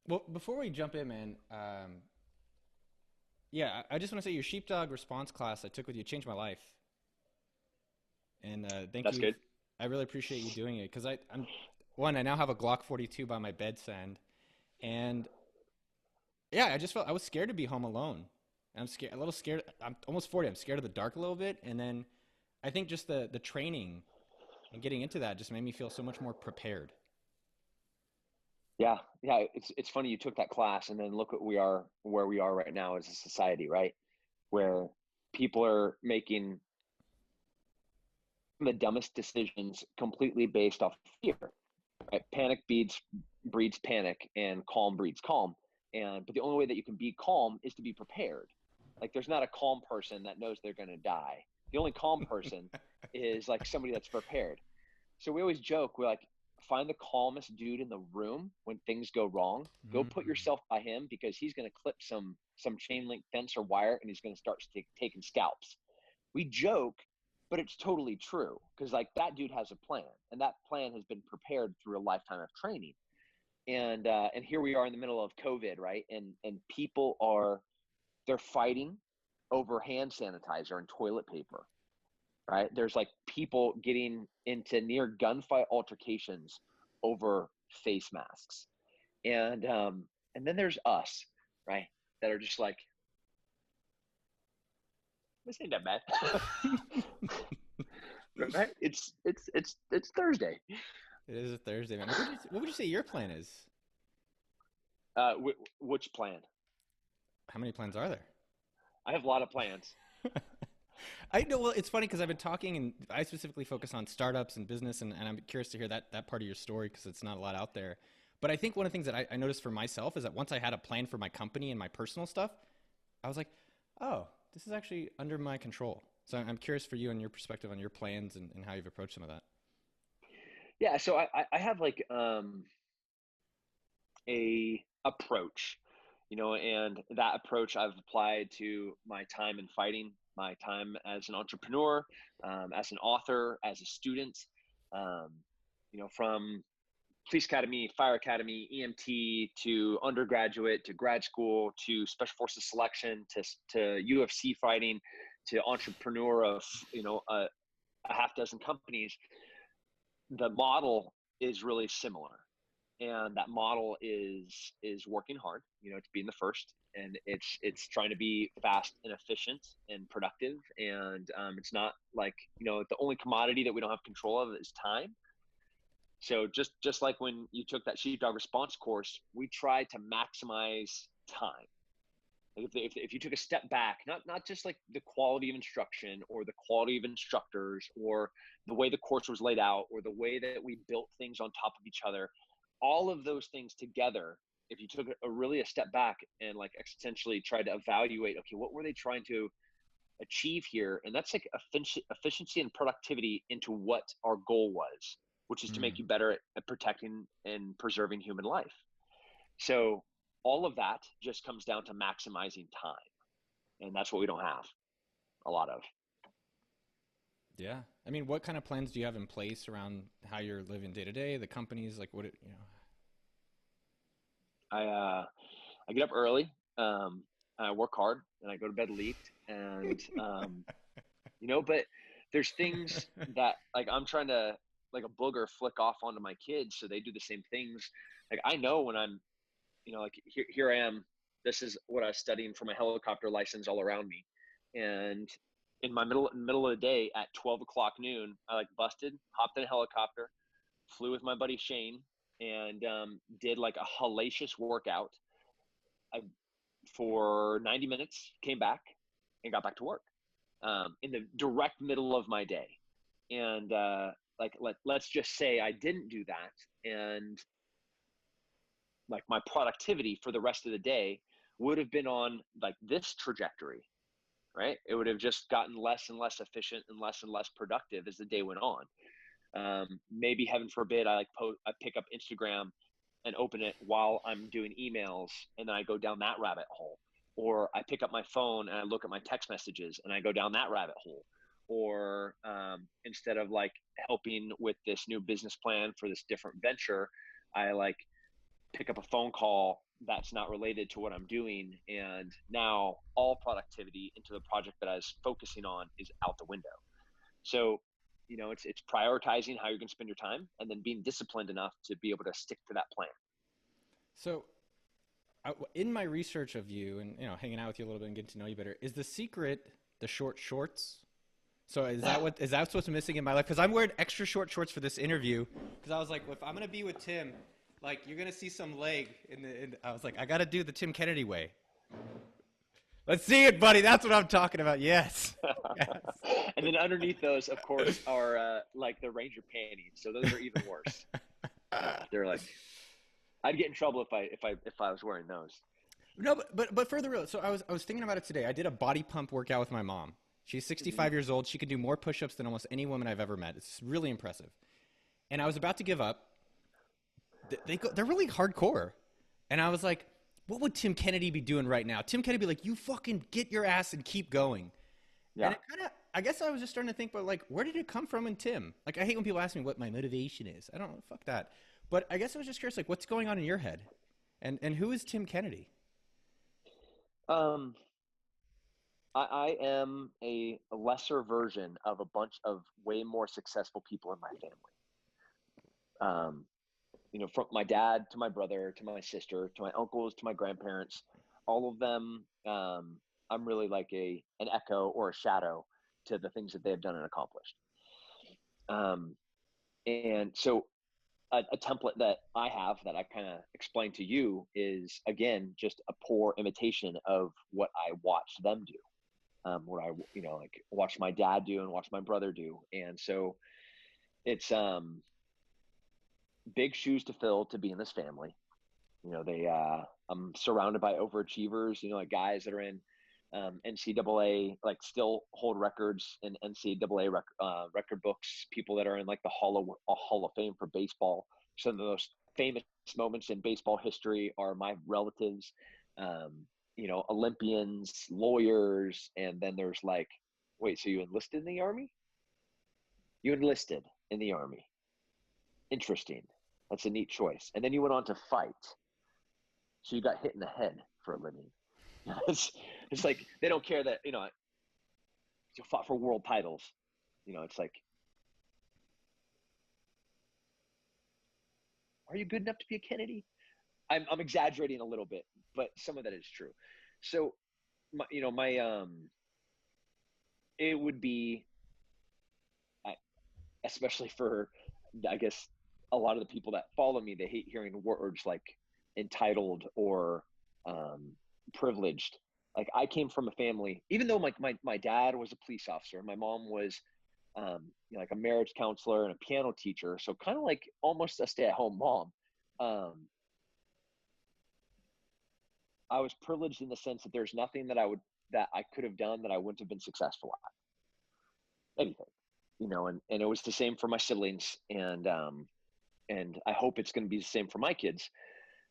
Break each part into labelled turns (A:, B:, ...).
A: Well, before we jump in, man, yeah, I just want to say your sheepdog response class I took with you changed my life, and thank
B: That's
A: you.
B: good.
A: I really appreciate you doing it because I'm one. I now have a Glock 42 by my bedside, and yeah, I just felt I was scared to be home alone. I'm scared, a little scared. I'm almost 40. I'm scared of the dark a little bit, and then I think just the training and getting into that just made me feel so much more prepared.
B: Yeah, yeah. It's funny you took that class and then look at where we are right now as a society, right? Where people are making the dumbest decisions completely based off fear. Right? Panic breeds panic, and calm breeds calm. But the only way that you can be calm is to be prepared. Like there's not a calm person that knows they're going to die. The only calm person is like somebody that's prepared. So we always joke, we're like, find the calmest dude in the room when things go wrong. Go put
A: Mm.
B: yourself by him because he's going to clip some chain link fence or wire, and he's going to start taking scalps. We joke, but it's totally true because like that dude has a plan, and that plan has been prepared through a lifetime of training. And here we are in the middle of COVID, right? And people are they're fighting over hand sanitizer and toilet paper, right? There's like people getting into near gunfight altercations over face masks, and then there's us, right? That are just like, this ain't that bad, right? It's Thursday.
A: It is a Thursday, man. What would you say your plan is?
B: Which plan?
A: How many plans are there?
B: I have a lot of plans.
A: I know. Well, it's funny because I've been talking, and I specifically focus on startups and business, and I'm curious to hear that part of your story because it's not a lot out there. But I think one of the things that I noticed for myself is that once I had a plan for my company and my personal stuff, I was like, oh, this is actually under my control. So I'm curious for you and your perspective on your plans and how you've approached some of that.
B: Yeah, so I have like a approach, and that approach I've applied to my time in fighting, my time as an entrepreneur, as an author, as a student, um, from police academy, fire academy, EMT to undergraduate to grad school to special forces selection to UFC fighting to entrepreneur of a half dozen companies. The model is really similar, and that model is working hard. It's being the first, and it's trying to be fast and efficient and productive. And it's not like the only commodity that we don't have control of is time. So just like when you took that sheepdog response course, we try to maximize time. Like if you took a step back, not just like the quality of instruction or the quality of instructors or the way the course was laid out or the way that we built things on top of each other, all of those things together, if you took a step back and like existentially tried to evaluate, okay, what were they trying to achieve here? And that's like efficiency and productivity into what our goal was, which is to make
A: Mm.
B: you better at protecting and preserving human life. So all of that just comes down to maximizing time. And that's what we don't have a lot of.
A: Yeah. I mean, what kind of plans do you have in place around how you're living day to day? The companies, like what it.
B: I get up early. I work hard and I go to bed late. But there's things that like I'm trying to like a booger flick off onto my kids so they do the same things. Like I know when I'm, like here I am. This is what I was studying for my helicopter license all around me. And in my middle of the day at 12 o'clock noon, I like busted, hopped in a helicopter, flew with my buddy Shane, and did like a hellacious workout. I, for 90 minutes, came back and got back to work in the direct middle of my day. And let's just say I didn't do that, and like my productivity for the rest of the day would have been on like this trajectory, right? It would have just gotten less and less efficient and less productive as the day went on. Maybe heaven forbid, I pick up Instagram and open it while I'm doing emails, and then I go down that rabbit hole. Or I pick up my phone and I look at my text messages and I go down that rabbit hole. Or instead of like helping with this new business plan for this different venture, I like pick up a phone call that's not related to what I'm doing. And now all productivity into the project that I was focusing on is out the window. So, it's prioritizing how you're going to spend your time and then being disciplined enough to be able to stick to that plan.
A: So in my research of you and hanging out with you a little bit and getting to know you better, is the secret the short shorts? So is that what's missing in my life? Because I'm wearing extra short shorts for this interview because I was like, well, if I'm gonna be with Tim, like you're gonna see some leg I was like, I gotta do the Tim Kennedy way. Let's see it, buddy. That's what I'm talking about. Yes. Yes.
B: And then underneath those, of course, are like the Ranger panties. So those are even worse. They're like, I'd get in trouble if I was wearing those.
A: No, but further real. So I was thinking about it today. I did a body pump workout with my mom. She's
B: Hmm.
A: 65 years old. She can do more push-ups than almost any woman I've ever met. It's really impressive. And I was about to give up. They're really hardcore. And I was like, what would Tim Kennedy be doing right now? Tim Kennedy be like, you fucking get your ass and keep going. And
B: Yeah.
A: it kind of, I guess I was just starting to think, but like, where did it come from in Tim? Like, I hate when people ask me what my motivation is. I don't know, fuck that. But I guess I was just curious, like, what's going on in your head? And who is Tim Kennedy?
B: Um, I am a lesser version of a bunch of way more successful people in my family. Um, from my dad to my brother to my sister to my uncles to my grandparents, all of them. I'm really like an echo or a shadow to the things that they have done and accomplished. Um, and so a template that I have that I kind of explained to you is again just a poor imitation of what I watched them do. What I like watch my dad do and watch my brother do, and so it's big shoes to fill to be in this family. They I'm surrounded by overachievers. Like guys that are in NCAA, like still hold records in NCAA record books. People that are in like the Hall of Fame for baseball. Some of the most famous moments in baseball history are my relatives. Olympians, lawyers, and then there's like, wait, so you enlisted in the army? You enlisted in the army. Interesting. That's a neat choice. And then you went on to fight. So you got hit in the head for a living. it's, it's like they don't care that you fought for world titles. It's like, are you good enough to be a Kennedy? I'm exaggerating a little bit, but some of that is true. So my it would be, especially for, I guess, a lot of the people that follow me, they hate hearing words like entitled or um, privileged. Like I came from a family, even though my dad was a police officer, my mom was like a marriage counselor and a piano teacher, so kind of like almost a stay-at-home mom. Um, I was privileged in the sense that there's nothing that I could have done that I wouldn't have been successful at. Anything, and it was the same for my siblings, and I hope it's going to be the same for my kids.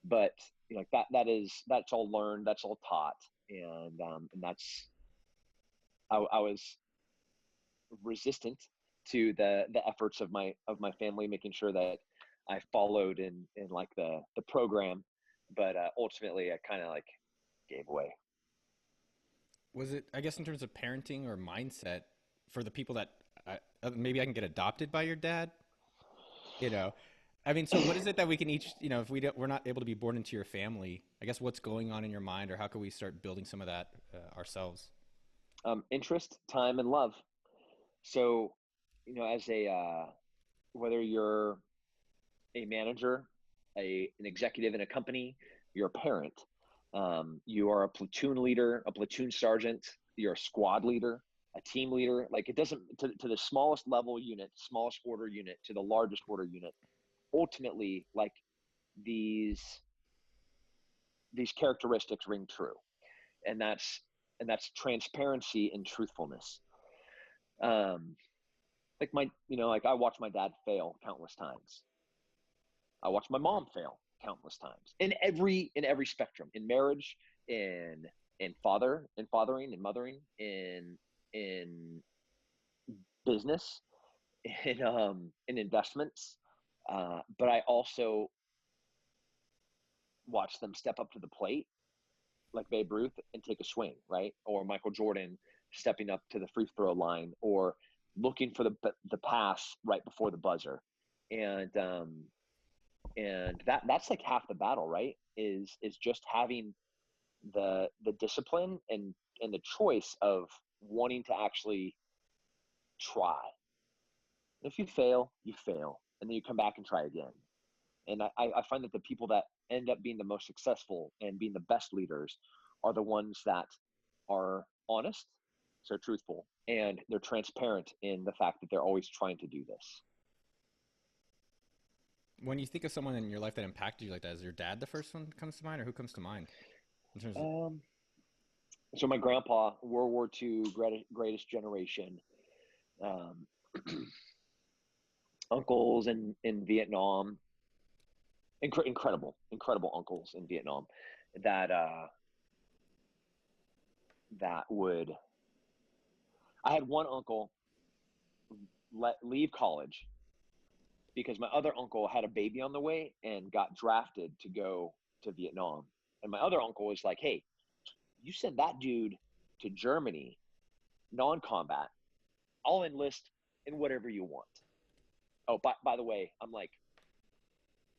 B: But like that's all learned, that's all taught, and I was resistant to the efforts of my family, making sure that I followed in like the program, but ultimately I kind of like gave away.
A: Was it, I guess, in terms of parenting or mindset for the people that maybe I can get adopted by your dad? You know, I mean, so what is it that we can each, if we're not able to be born into your family, I guess what's going on in your mind, or how can we start building some of that ourselves?
B: Interest, time, and love. So, as a whether you're a manager, an executive in a company, you're a parent, you are a platoon leader, a platoon sergeant, you're a squad leader, a team leader. Like it doesn't to the smallest level unit, smallest order unit to the largest order unit. Ultimately, like these these characteristics ring true, and that's transparency and truthfulness. Um, like like I watched my dad fail countless times. I watched my mom fail countless times in every spectrum, in marriage, in fathering and mothering, in business, in investments. But I also watch them step up to the plate like Babe Ruth and take a swing, right? Or Michael Jordan stepping up to the free throw line, or looking for the pass right before the buzzer. And that's like half the battle, right? Is just having the discipline and the choice of wanting to actually try. If you fail, you fail, and then you come back and try again. And I find that the people that end up being the most successful and being the best leaders are the ones that are honest, so truthful, and they're transparent in the fact that they're always trying to do this.
A: When you think of someone in your life that impacted you like that, is your dad the first one that comes to mind, or who comes to mind in terms of?
B: Um, so my grandpa, World War II, greatest generation, um, uncles in Vietnam, incredible uncles in Vietnam that that would. I had one uncle leave college because my other uncle had a baby on the way and got drafted to go to Vietnam. And my other uncle was like, "Hey, you send that dude to Germany, non-combat. I'll enlist in whatever you want." Oh, by the way, I'm like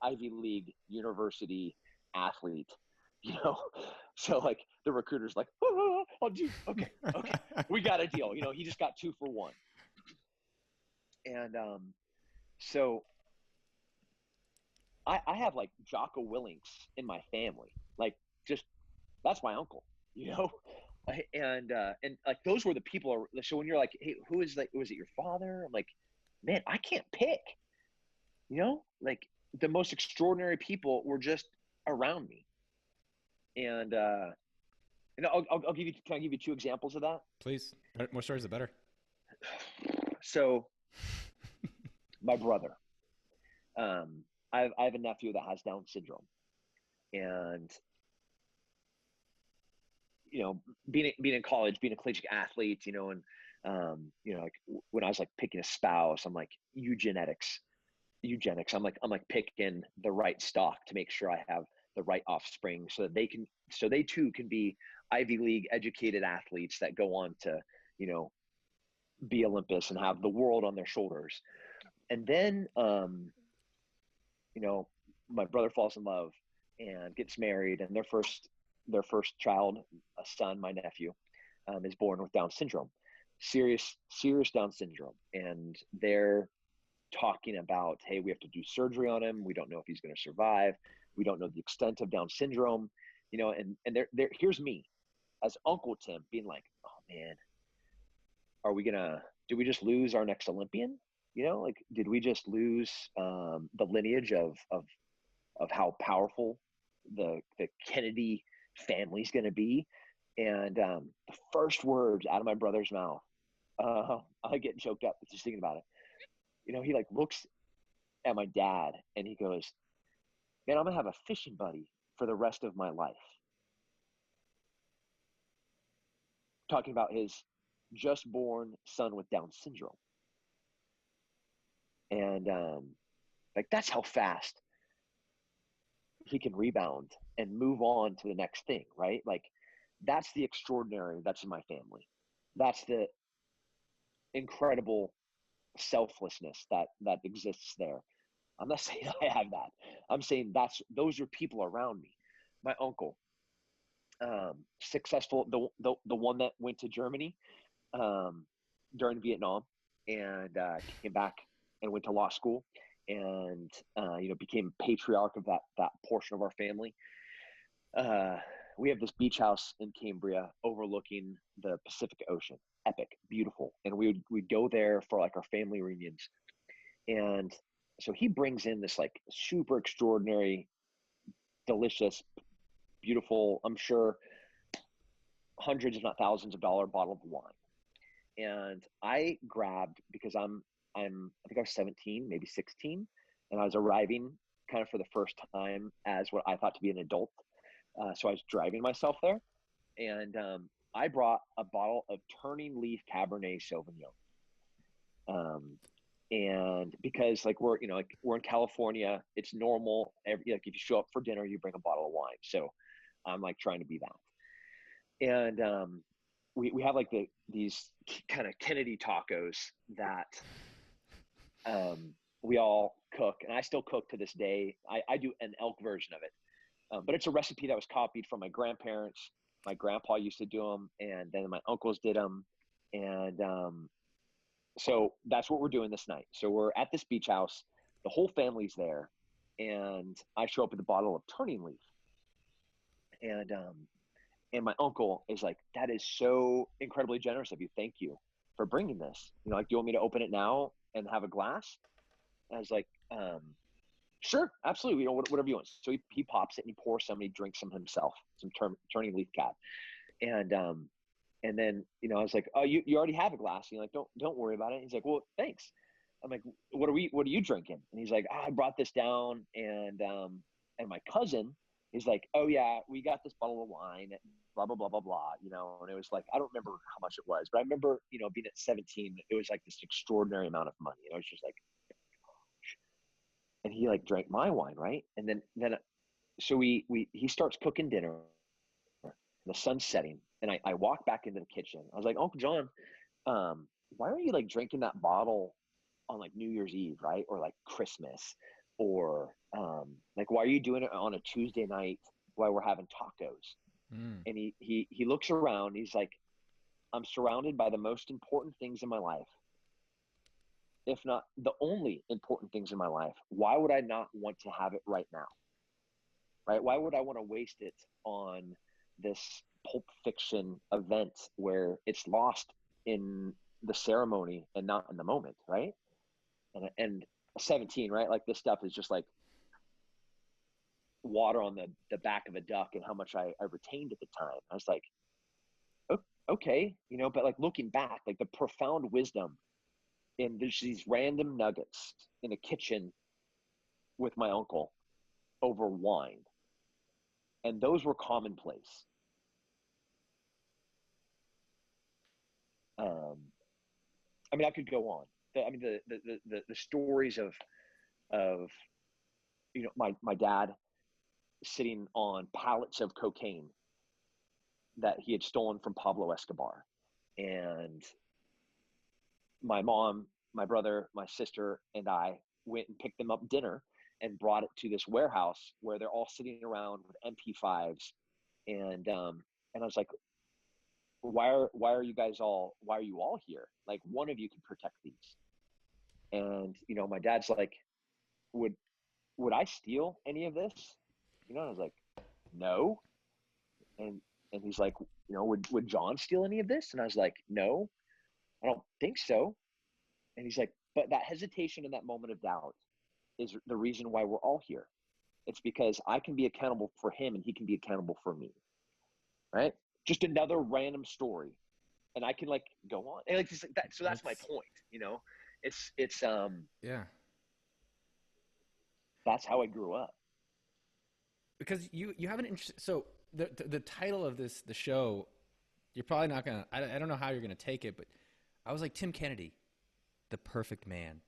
B: Ivy League university athlete, you know? So like the recruiter's like, "Oh, I'll do, okay, we got a deal." He just got 2 for 1. And so I have like Jocko Willings in my family. Like, just, that's my uncle, you know? And like those were the people. So when you're like, "Hey, who is, like, was it your father?" I'm like, man, I can't pick, like the most extraordinary people were just around me. And I'll give you, can I give you 2 examples of that?
A: Please, more stories the better.
B: So my brother, I have a nephew that has Down syndrome, and being in college, being a collegiate athlete, and like when I was like picking a spouse, I'm like eugenics. I'm like picking the right stock to make sure I have the right offspring, so that they too can be Ivy League educated athletes that go on to, be Olympus and have the world on their shoulders. And then, my brother falls in love and gets married, and their first child, a son, my nephew, is born with Down syndrome, serious Down syndrome, and they're talking about, "Hey, we have to do surgery on him. We don't know if he's going to survive. We don't know the extent of Down syndrome," and there, here's me as Uncle Tim being like, "Oh man, did we just lose our next Olympian? Like, did we just lose the lineage of how powerful the Kennedy family's going to be?" And the first words out of my brother's mouth, I get choked up just thinking about it. He like looks at my dad and he goes, "Man, I'm gonna have a fishing buddy for the rest of my life." Talking about his just born son with Down syndrome. And like, that's how fast he can rebound and move on to the next thing, right? Like, that's the extraordinary that's in my family. That's the incredible selflessness that exists there. I'm not saying I have that. I'm saying those are people around me. My uncle, successful, the one that went to Germany during Vietnam, and came back and went to law school, and became patriarch of that portion of our family. We have this beach house in Cambria overlooking the Pacific Ocean. Epic, beautiful, and we'd go there for like our family reunions. And so he brings in this like super extraordinary, delicious, beautiful, I'm sure hundreds if not thousands of dollar bottle of wine. And I grabbed, because I think I was 17, maybe 16, and I was arriving kind of for the first time as what I thought to be an adult. So I was driving myself there, and I brought a bottle of Turning Leaf Cabernet Sauvignon. And because like we're in California, it's normal. Like if you show up for dinner, you bring a bottle of wine. So I'm like trying to be that. And we have like these kind of Kennedy tacos that we all cook, and I still cook to this day. I do an elk version of it, but it's a recipe that was copied from my grandparents. My grandpa used to do them, and then my uncles did them, and so that's what we're doing this night. So we're at this beach house, the whole family's there, and I show up with a bottle of turning leaf, and my uncle is like, "That is so incredibly generous of you. Thank you for bringing this. Like, do you want me to open it now and have a glass?" And I was like, "Sure, absolutely. Whatever you want." So he pops it and he pours some and he drinks some himself, some turning leaf cap, and then I was like, "Oh, you already have a glass." And like, "Don't worry about it." He's like, "Well, thanks." I'm like, "What are you drinking?" And he's like, "I brought this down, and my cousin is like, oh yeah, we got this bottle of wine, blah blah blah blah blah." And it was like, I don't remember how much it was, but I remember being at 17, it was like this extraordinary amount of money. I was just like, and he like drank my wine, right? And then so he starts cooking dinner, the sun's setting, and I walk back into the kitchen. I was like, "Uncle John, why are you like drinking that bottle on like New Year's Eve, right? Or like Christmas, or like why are you doing it on a Tuesday night while we're having tacos?"
A: Mm.
B: And he looks around. He's like, "I'm surrounded by the most important things in my life, if not the only important things in my life. Why would I not want to have it right now? Right? Why would I want to waste it on this Pulp Fiction event where it's lost in the ceremony and not in the moment, right?" And 17, right? Like this stuff is just like water on the back of a duck, and how much I retained at the time. I was like, okay, but like looking back, like the profound wisdom in there's these random nuggets in a kitchen with my uncle over wine, and those were commonplace. Um, I mean, I could go on. The stories of my dad sitting on pallets of cocaine that he had stolen from Pablo Escobar, and my mom, my brother, my sister, and I went and picked them up dinner and brought it to this warehouse where they're all sitting around with MP5s, and I was like, why are you all here? Like, one of you can protect these. And my dad's like, would I steal any of this? And I was like, no. And he's like, would John steal any of this? And I was like, no, I don't think so. And he's like, but that hesitation and that moment of doubt is the reason why we're all here. It's because I can be accountable for him and he can be accountable for me. Right? Just another random story. And I can like go on. And like that, so that's my point. It's
A: Yeah.
B: That's how I grew up.
A: Because you have an interest. So the title of the show, you're probably not gonna. I don't know how you're gonna take it, but I was like, Tim Kennedy, the perfect man,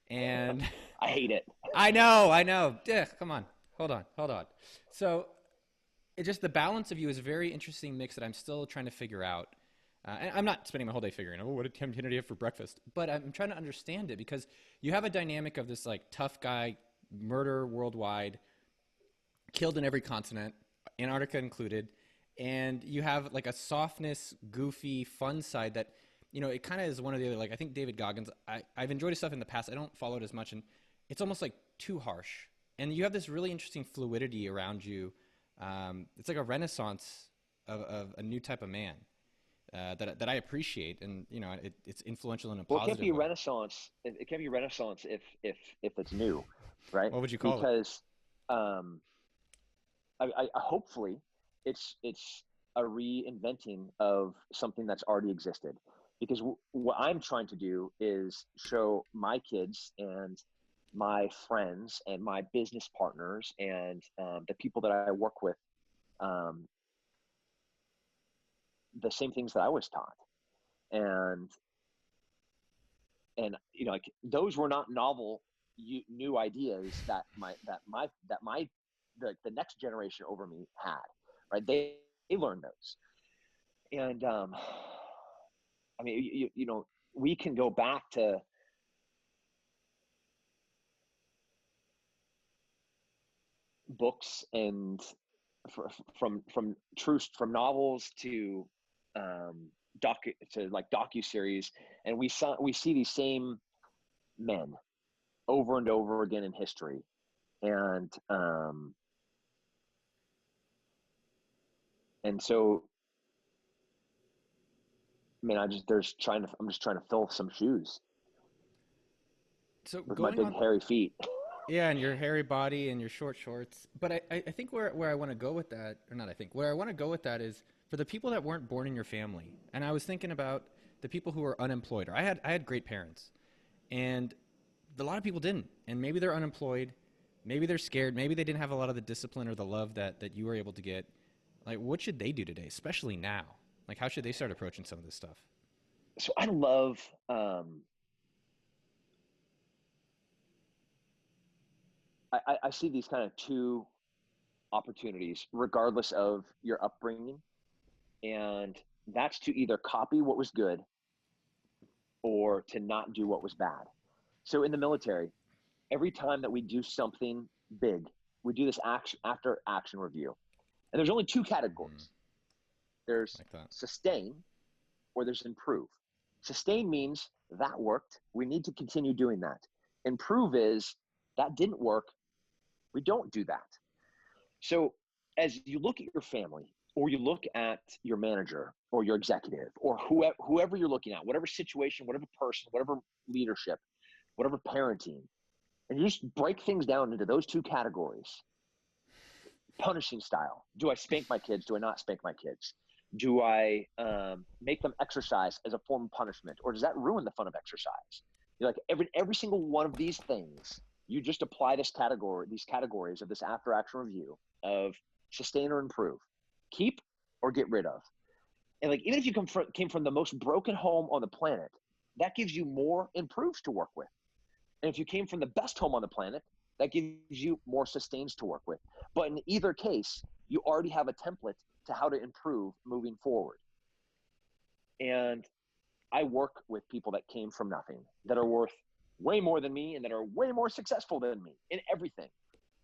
A: and
B: I hate it.
A: I know. Yeah, come on, hold on. So it just the balance of you is a very interesting mix that I'm still trying to figure out. And I'm not spending my whole day figuring out, what did Tim Kennedy have for breakfast, but I'm trying to understand it because you have a dynamic of this like tough guy, murder worldwide, killed in every continent, Antarctica included, and you have like a softness, goofy, fun side that it kind of is one of the other. Like I think David Goggins, I've enjoyed his stuff in the past. I don't follow it as much, and it's almost like too harsh. And you have this really interesting fluidity around you. It's like a renaissance of a new type of man that I appreciate, and it's influential in a
B: Well, it can't
A: positive
B: be
A: way.
B: Renaissance. It can't be Renaissance if it's new, right?
A: What would you call it?
B: Because um, hopefully it's a reinventing of something that's already existed. Because what I'm trying to do is show my kids and my friends and my business partners and the people that I work with um, the same things that I was taught. And And, like those were not novel, new ideas the next generation over me had, right? They learned those. And, I mean, we can go back to books and from novels to docu-series, and we see these same men over and over again in history. And so, I mean, I'm just trying to fill some shoes
A: So
B: with my
A: going
B: big
A: on,
B: hairy feet.
A: yeah, and your hairy body and your short shorts. But I think where I want to go with that, or not, I think where I want to go with that is for the people that weren't born in your family. And I was thinking about the people who were unemployed. Or I had great parents, and a lot of people didn't. And maybe they're unemployed, maybe they're scared, maybe they didn't have a lot of the discipline or the love that you were able to get. Like, what should they do today, especially now? Like, how should they start approaching some of this stuff?
B: So I love, I see these kind of two opportunities, regardless of your upbringing, and that's to either copy what was good or to not do what was bad. So in the military, every time that we do something big, we do this after action review. And there's only two categories. There's
A: Like that.
B: sustain or there's improve. Sustain means that worked. We need to continue doing that. Improve is that didn't work. We don't do that. So as you look at your family or you look at your manager or your executive or whoever you're looking at, whatever situation, whatever person, whatever leadership, whatever parenting, and you just break things down into those two categories. Punishing style. Do I spank my kids? Do I not spank my kids? Do I make them exercise as a form of punishment, or does that ruin the fun of exercise? You're like every single one of these things, you just apply these categories of this after action review of sustain or improve, keep or get rid of. And like even if you came from the most broken home on the planet, that gives you more improves to work with. And if you came from the best home on the planet, that gives you more sustains to work with. But in either case, you already have a template to how to improve moving forward. And I work with people that came from nothing, that are worth way more than me and that are way more successful than me in everything.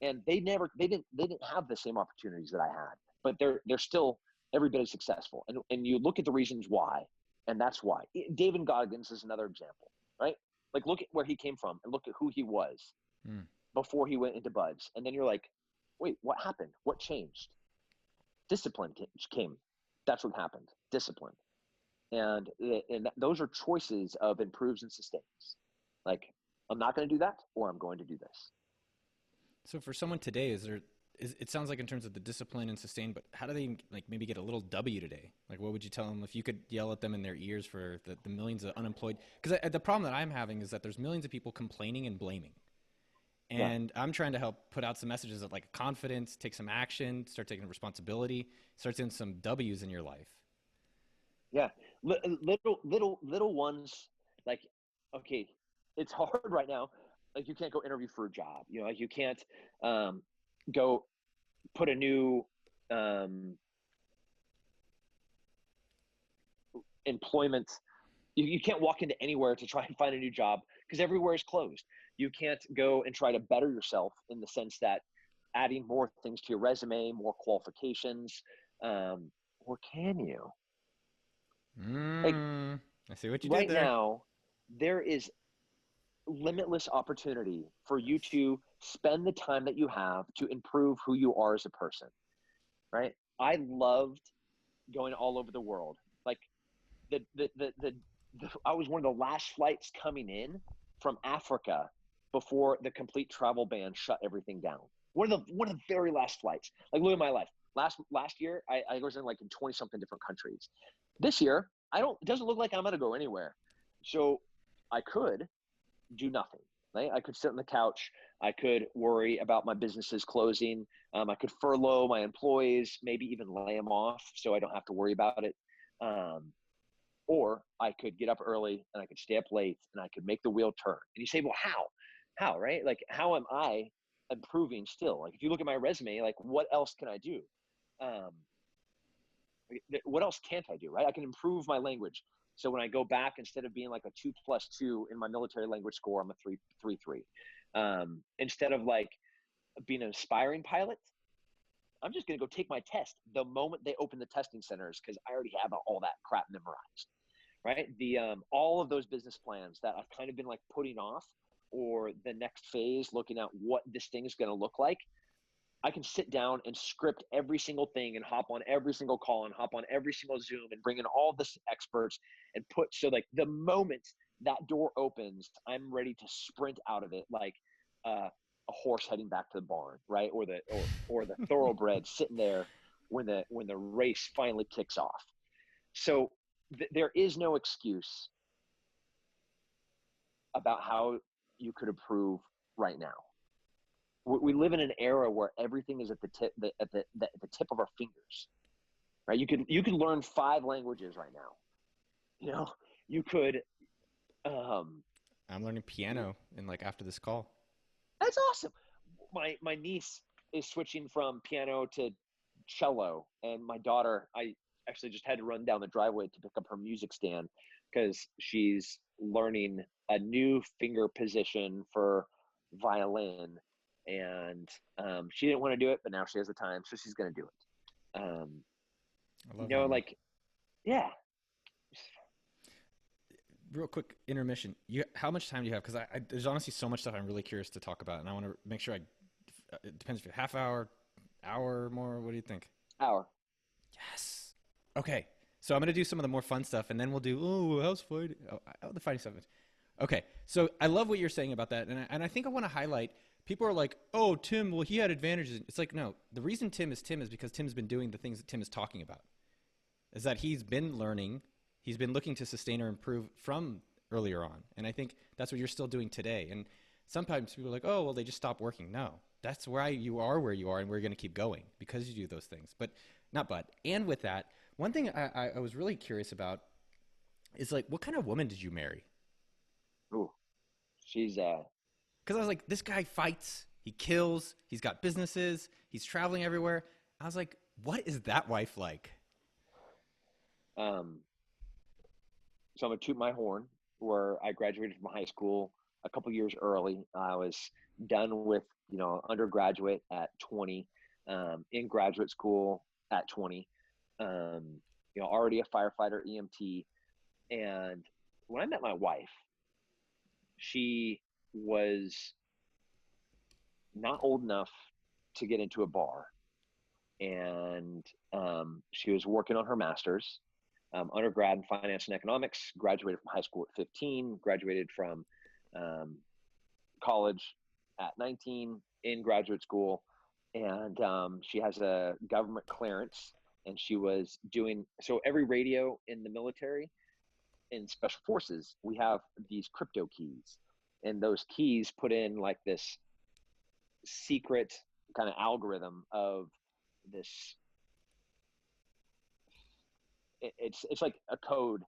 B: And they didn't have the same opportunities that I had, but they're still every bit as successful. And you look at the reasons why, and that's why. David Goggins is another example, right? Like look at where he came from and look at who he was before he went into Buds. And then you're like, wait, what happened? What changed? Discipline came. That's what happened. Discipline. And those are choices of improves and sustains. Like, I'm not going to do that, or I'm going to do this.
A: So for someone today, it sounds like in terms of the discipline and sustain, but how do they like maybe get a little W today? Like, what would you tell them if you could yell at them in their ears for the millions of unemployed? Because the problem that I'm having is that there's millions of people complaining and blaming.
B: Yeah.
A: And I'm trying to help put out some messages of like confidence, take some action, start taking responsibility, start doing some W's in your life.
B: Yeah. Little ones, like, okay, it's hard right now. Like you can't go interview for a job, like you can't go put a new employment. You can't walk into anywhere to try and find a new job because everywhere is closed. You can't go and try to better yourself in the sense that adding more things to your resume, more qualifications, or can you? Like
A: I see what you did
B: right
A: there.
B: now, there is limitless opportunity for you to spend the time that you have to improve who you are as a person, right? I loved going all over the world. Like I was one of the last flights coming in from Africa before the complete travel ban shut everything down. One of the very last flights. Like look at my life. Last year, I was in like in 20 something different countries. This year, it doesn't look like I'm gonna go anywhere. So I could do nothing. Right? I could sit on the couch. I could worry about my businesses closing. I could furlough my employees, maybe even lay them off so I don't have to worry about it. or I could get up early and I could stay up late and I could make the wheel turn. And you say, well, how, right? Like, how am I improving still? Like, if you look at my resume, like, what else can I do? Um, what else can't I do, right? I can improve my language. So when I go back, instead of being like a 2+2 in my military language score, I'm a 3.33. Instead of like being an aspiring pilot, I'm just going to go take my test the moment they open the testing centers, because I already have all that crap memorized, right? All of those business plans that I've kind of been like putting off, or the next phase, looking at what this thing is going to look like, I can sit down and script every single thing and hop on every single call and hop on every single Zoom and bring in all the experts and so like the moment that door opens, I'm ready to sprint out of it like a horse heading back to the barn, right? Or the thoroughbred sitting there when the race finally kicks off. So there is no excuse about how you could improve right now. We live in an era where everything is at the tip of our fingers, right? You could learn 5 languages right now. You know, you could.
A: I'm learning piano and like after this call.
B: That's awesome. My niece is switching from piano to cello, and my daughter, I actually just had to run down the driveway to pick up her music stand because she's learning a new finger position for violin. And she didn't want to do it, but now she has the time, so she's going to do it.
A: I love that.
B: Like, yeah.
A: Real quick intermission. How much time do you have? Because there's honestly so much stuff I'm really curious to talk about, and I want to make sure it depends if you're half hour more. What do you think?
B: Hour.
A: Yes. Okay. So I'm going to do some of the more fun stuff, and then we'll do, how's fighting? The fighting stuff. Okay. So I love what you're saying about that, and I think I want to highlight. People are like, oh, Tim, well, he had advantages. It's like, no, the reason Tim is because Tim's been doing the things that Tim is talking about. Is that he's been learning, he's been looking to sustain or improve from earlier on. And I think that's what you're still doing today. And sometimes people are like, oh, well, they just stopped working. No, that's why you are where you are, and we're going to keep going because you do those things. And with that, one thing I was really curious about is like, what kind of woman did you marry?
B: Ooh, she's
A: because I was like, this guy fights, he kills, he's got businesses, he's traveling everywhere. I was like, what is that wife like?
B: So I'm going to toot my horn, where I graduated from high school a couple years early. I was done with, undergraduate at 20, in graduate school at 20, already a firefighter, EMT. And when I met my wife, she was not old enough to get into a bar, and she was working on her master's, undergrad in finance and economics, graduated from high school at 15, graduated from college at 19, in graduate school, and she has a government clearance, and she was doing, so every radio in the military, in special forces, we have these crypto keys, and those keys put in like this secret kind of algorithm of this. It's like a code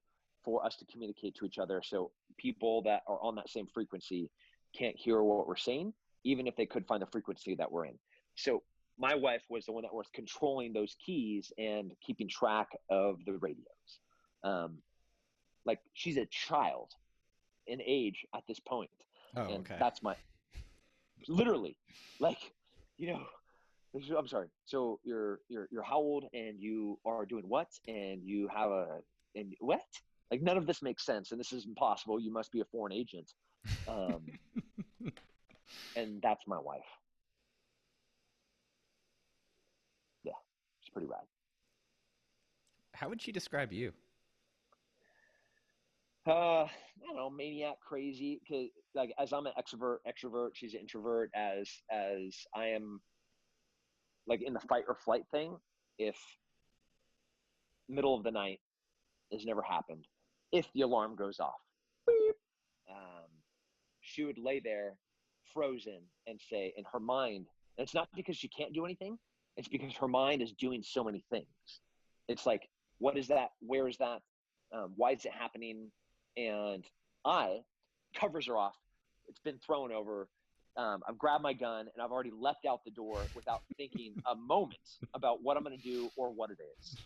B: for us to communicate to each other, so people that are on that same frequency can't hear what we're saying, even if they could find the frequency that we're in. So my wife was the one that was controlling those keys and keeping track of the radios. Like, she's a child in age at this point.
A: Oh,
B: and
A: okay.
B: That's literally, like, I'm sorry. So you're how old, and you are doing what, and you have and what? Like, none of this makes sense, and this is impossible. You must be a foreign agent. And that's my wife. Yeah, she's pretty rad.
A: How would she describe you?
B: I don't know, maniac, crazy. Cause like, as I'm an extrovert, she's an introvert. As I am, like, in the fight or flight thing, if middle of the night has never happened, if the alarm goes off, beep, she would lay there frozen and say, in her mind, and it's not because she can't do anything, it's because her mind is doing so many things. It's like, what is that? Where is that? Why is it happening? And covers are off. It's been thrown over. I've grabbed my gun and I've already leapt out the door without thinking a moment about what I'm going to do or what it is.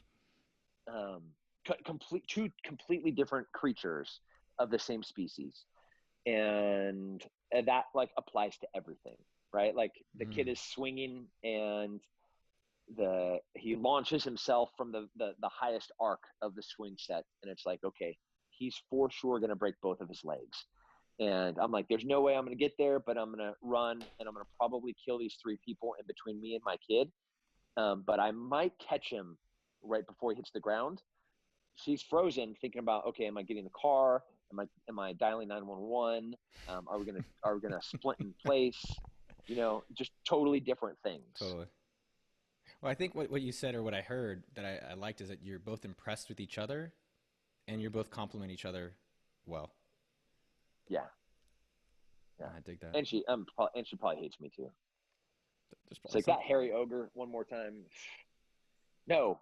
B: Two completely different creatures of the same species. And that like applies to everything, right? Like the kid is swinging and he launches himself from the highest arc of the swing set, and it's like, okay, he's for sure going to break both of his legs. And I'm like, there's no way I'm going to get there, but I'm going to run and I'm going to probably kill these three people in between me and my kid. But I might catch him right before he hits the ground. She's frozen, thinking about, okay, am I getting the car? Am I dialing 911? Are we gonna splint in place? Just totally different things.
A: Totally. Well, I think what you said or what I heard that I liked is that you're both impressed with each other and you're both compliment each other well.
B: Yeah.
A: I dig that.
B: And she probably hates me too. It's like
A: something.
B: That hairy ogre one more time. No.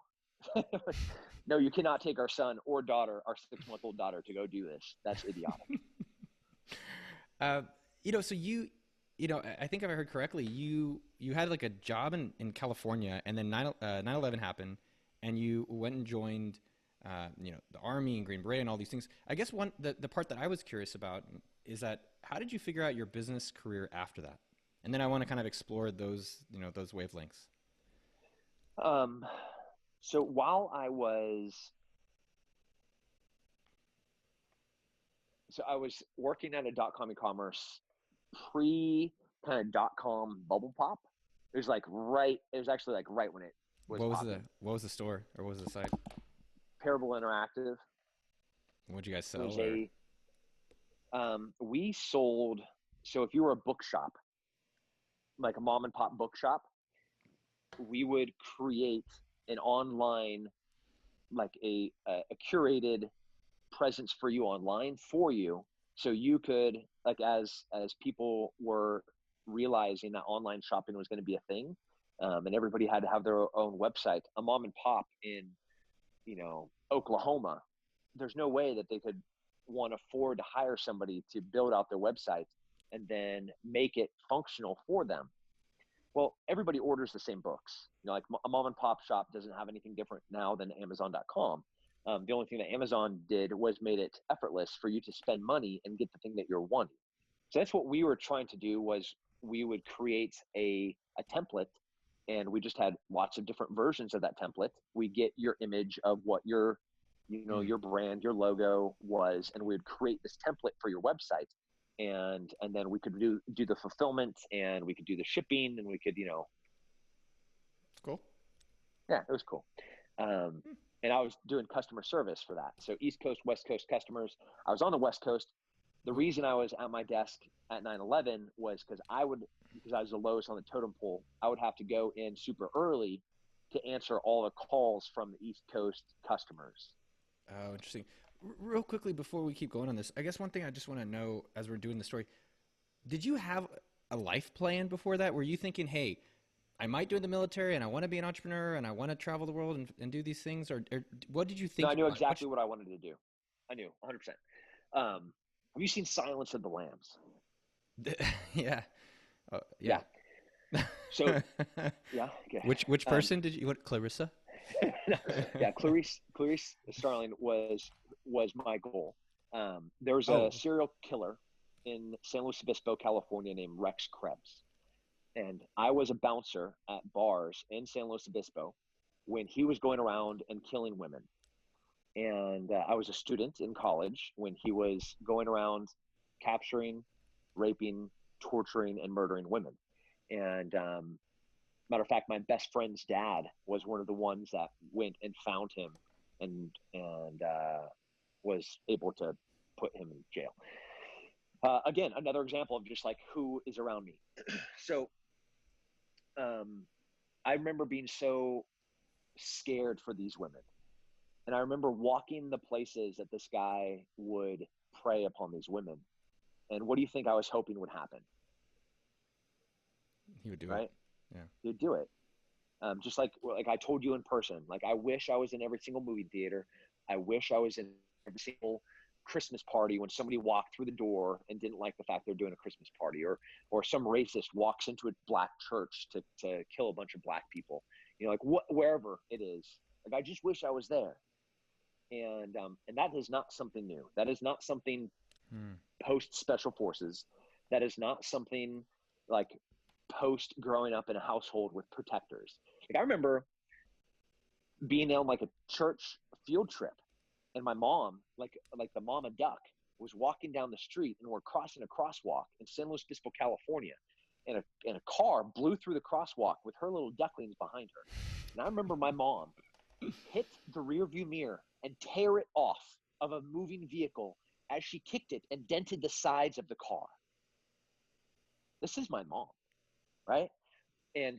B: No, you cannot take our son or daughter, our 6-month-old daughter, to go do this. That's idiotic.
A: So I think if I heard correctly, you had like a job in California, and then 9/11 happened, and you went and joined, the Army and Green Beret and all these things. I guess the part that I was curious about is that how did you figure out your business career after that? And then I want to kind of explore those wavelengths.
B: So while I was working at a .com e-commerce pre kind of .com bubble pop. It was actually like right when it was popping.
A: What was the store, or what was the site?
B: Parable Interactive.
A: What'd you guys sell?
B: We sold. So if you were a bookshop, like a mom and pop bookshop, we would create an online, like a curated presence for you online for you, so you could, like, as people were realizing that online shopping was going to be a thing, and everybody had to have their own website. A mom and pop in Oklahoma, there's no way that they could afford to hire somebody to build out their website and then make it functional for them. Well, everybody orders the same books. Like a mom and pop shop doesn't have anything different now than Amazon.com. The only thing that Amazon did was made it effortless for you to spend money and get the thing that you're wanting. So that's what we were trying to do. Was we would create a template, and we just had lots of different versions of that template. We get your image of what your brand, your logo was, and we would create this template for your website. And then we could do the fulfillment, and we could do the shipping, and we could,
A: It's cool.
B: Yeah, it was cool. And I was doing customer service for that. So East Coast, West Coast customers. I was on the West Coast. The reason I was at my desk at 9/11 was because I was the lowest on the totem pole. I would have to go in super early to answer all the calls from the East Coast customers.
A: Oh, interesting. Real quickly before we keep going on this, I guess one thing I just want to know as we're doing the story, did you have a life plan before that? Were you thinking, hey, I might do in the military and I want to be an entrepreneur and I want to travel the world and do these things? Or what did you think?
B: No, I knew exactly what I wanted to do. I knew 100%. Have you seen Silence of the Lambs?
A: Yeah. Yeah.
B: So, yeah. Okay.
A: Which person did you? What, Clarissa?
B: Yeah, Clarice Starling was my goal. There was a serial killer in San Luis Obispo, California, named Rex Krebs, and I was a bouncer at bars in San Luis Obispo when he was going around and killing women. And I was a student in college when he was going around capturing, raping, torturing, and murdering women. And matter of fact, my best friend's dad was one of the ones that went and found him and was able to put him in jail. Again, another example of just like who is around me. So I remember being so scared for these women. And I remember walking the places that this guy would prey upon these women. And what do you think I was hoping would happen?
A: He would do
B: right?
A: it. Yeah.
B: He'd do it. Just like I told you in person. Like, I wish I was in every single movie theater. I wish I was in the single Christmas party when somebody walked through the door and didn't like the fact they're doing a Christmas party, or some racist walks into a black church to kill a bunch of black people, like wherever it is. Like, I just wish I was there. And that is not something new. That is not something post special forces. That is not something like post growing up in a household with protectors. Like, I remember being on like a church field trip, and my mom, like the mama duck, was walking down the street, and we're crossing a crosswalk in San Luis Obispo, California, and a car blew through the crosswalk with her little ducklings behind her. And I remember my mom hit the rear view mirror and tear it off of a moving vehicle as she kicked it and dented the sides of the car. This is my mom, right? And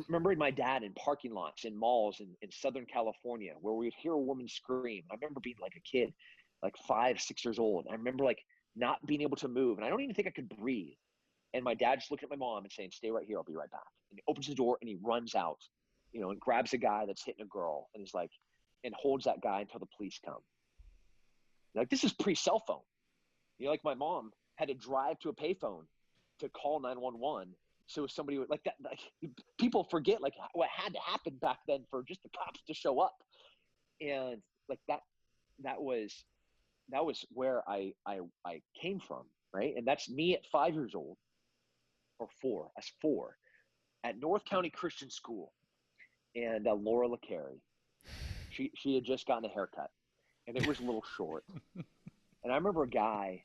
B: remembering my dad in parking lots in malls in Southern California where we would hear a woman scream. I remember being like a kid, like 5, 6 years old. I remember like not being able to move, and I don't even think I could breathe. And my dad just looking at my mom and saying, "Stay right here, I'll be right back." And he opens the door and he runs out, and grabs a guy that's hitting a girl, and he's like, and holds that guy until the police come. Like, this is pre-cell phone. Like, my mom had to drive to a payphone to call 911. So somebody would, like, that, like, people forget like what had to happen back then for just the cops to show up. And like that was where I came from, right? And that's me at 5 years old, or 4. I was 4 at North County Christian School. And Laura LeCarey, she had just gotten a haircut, and it was a little short. And I remember a guy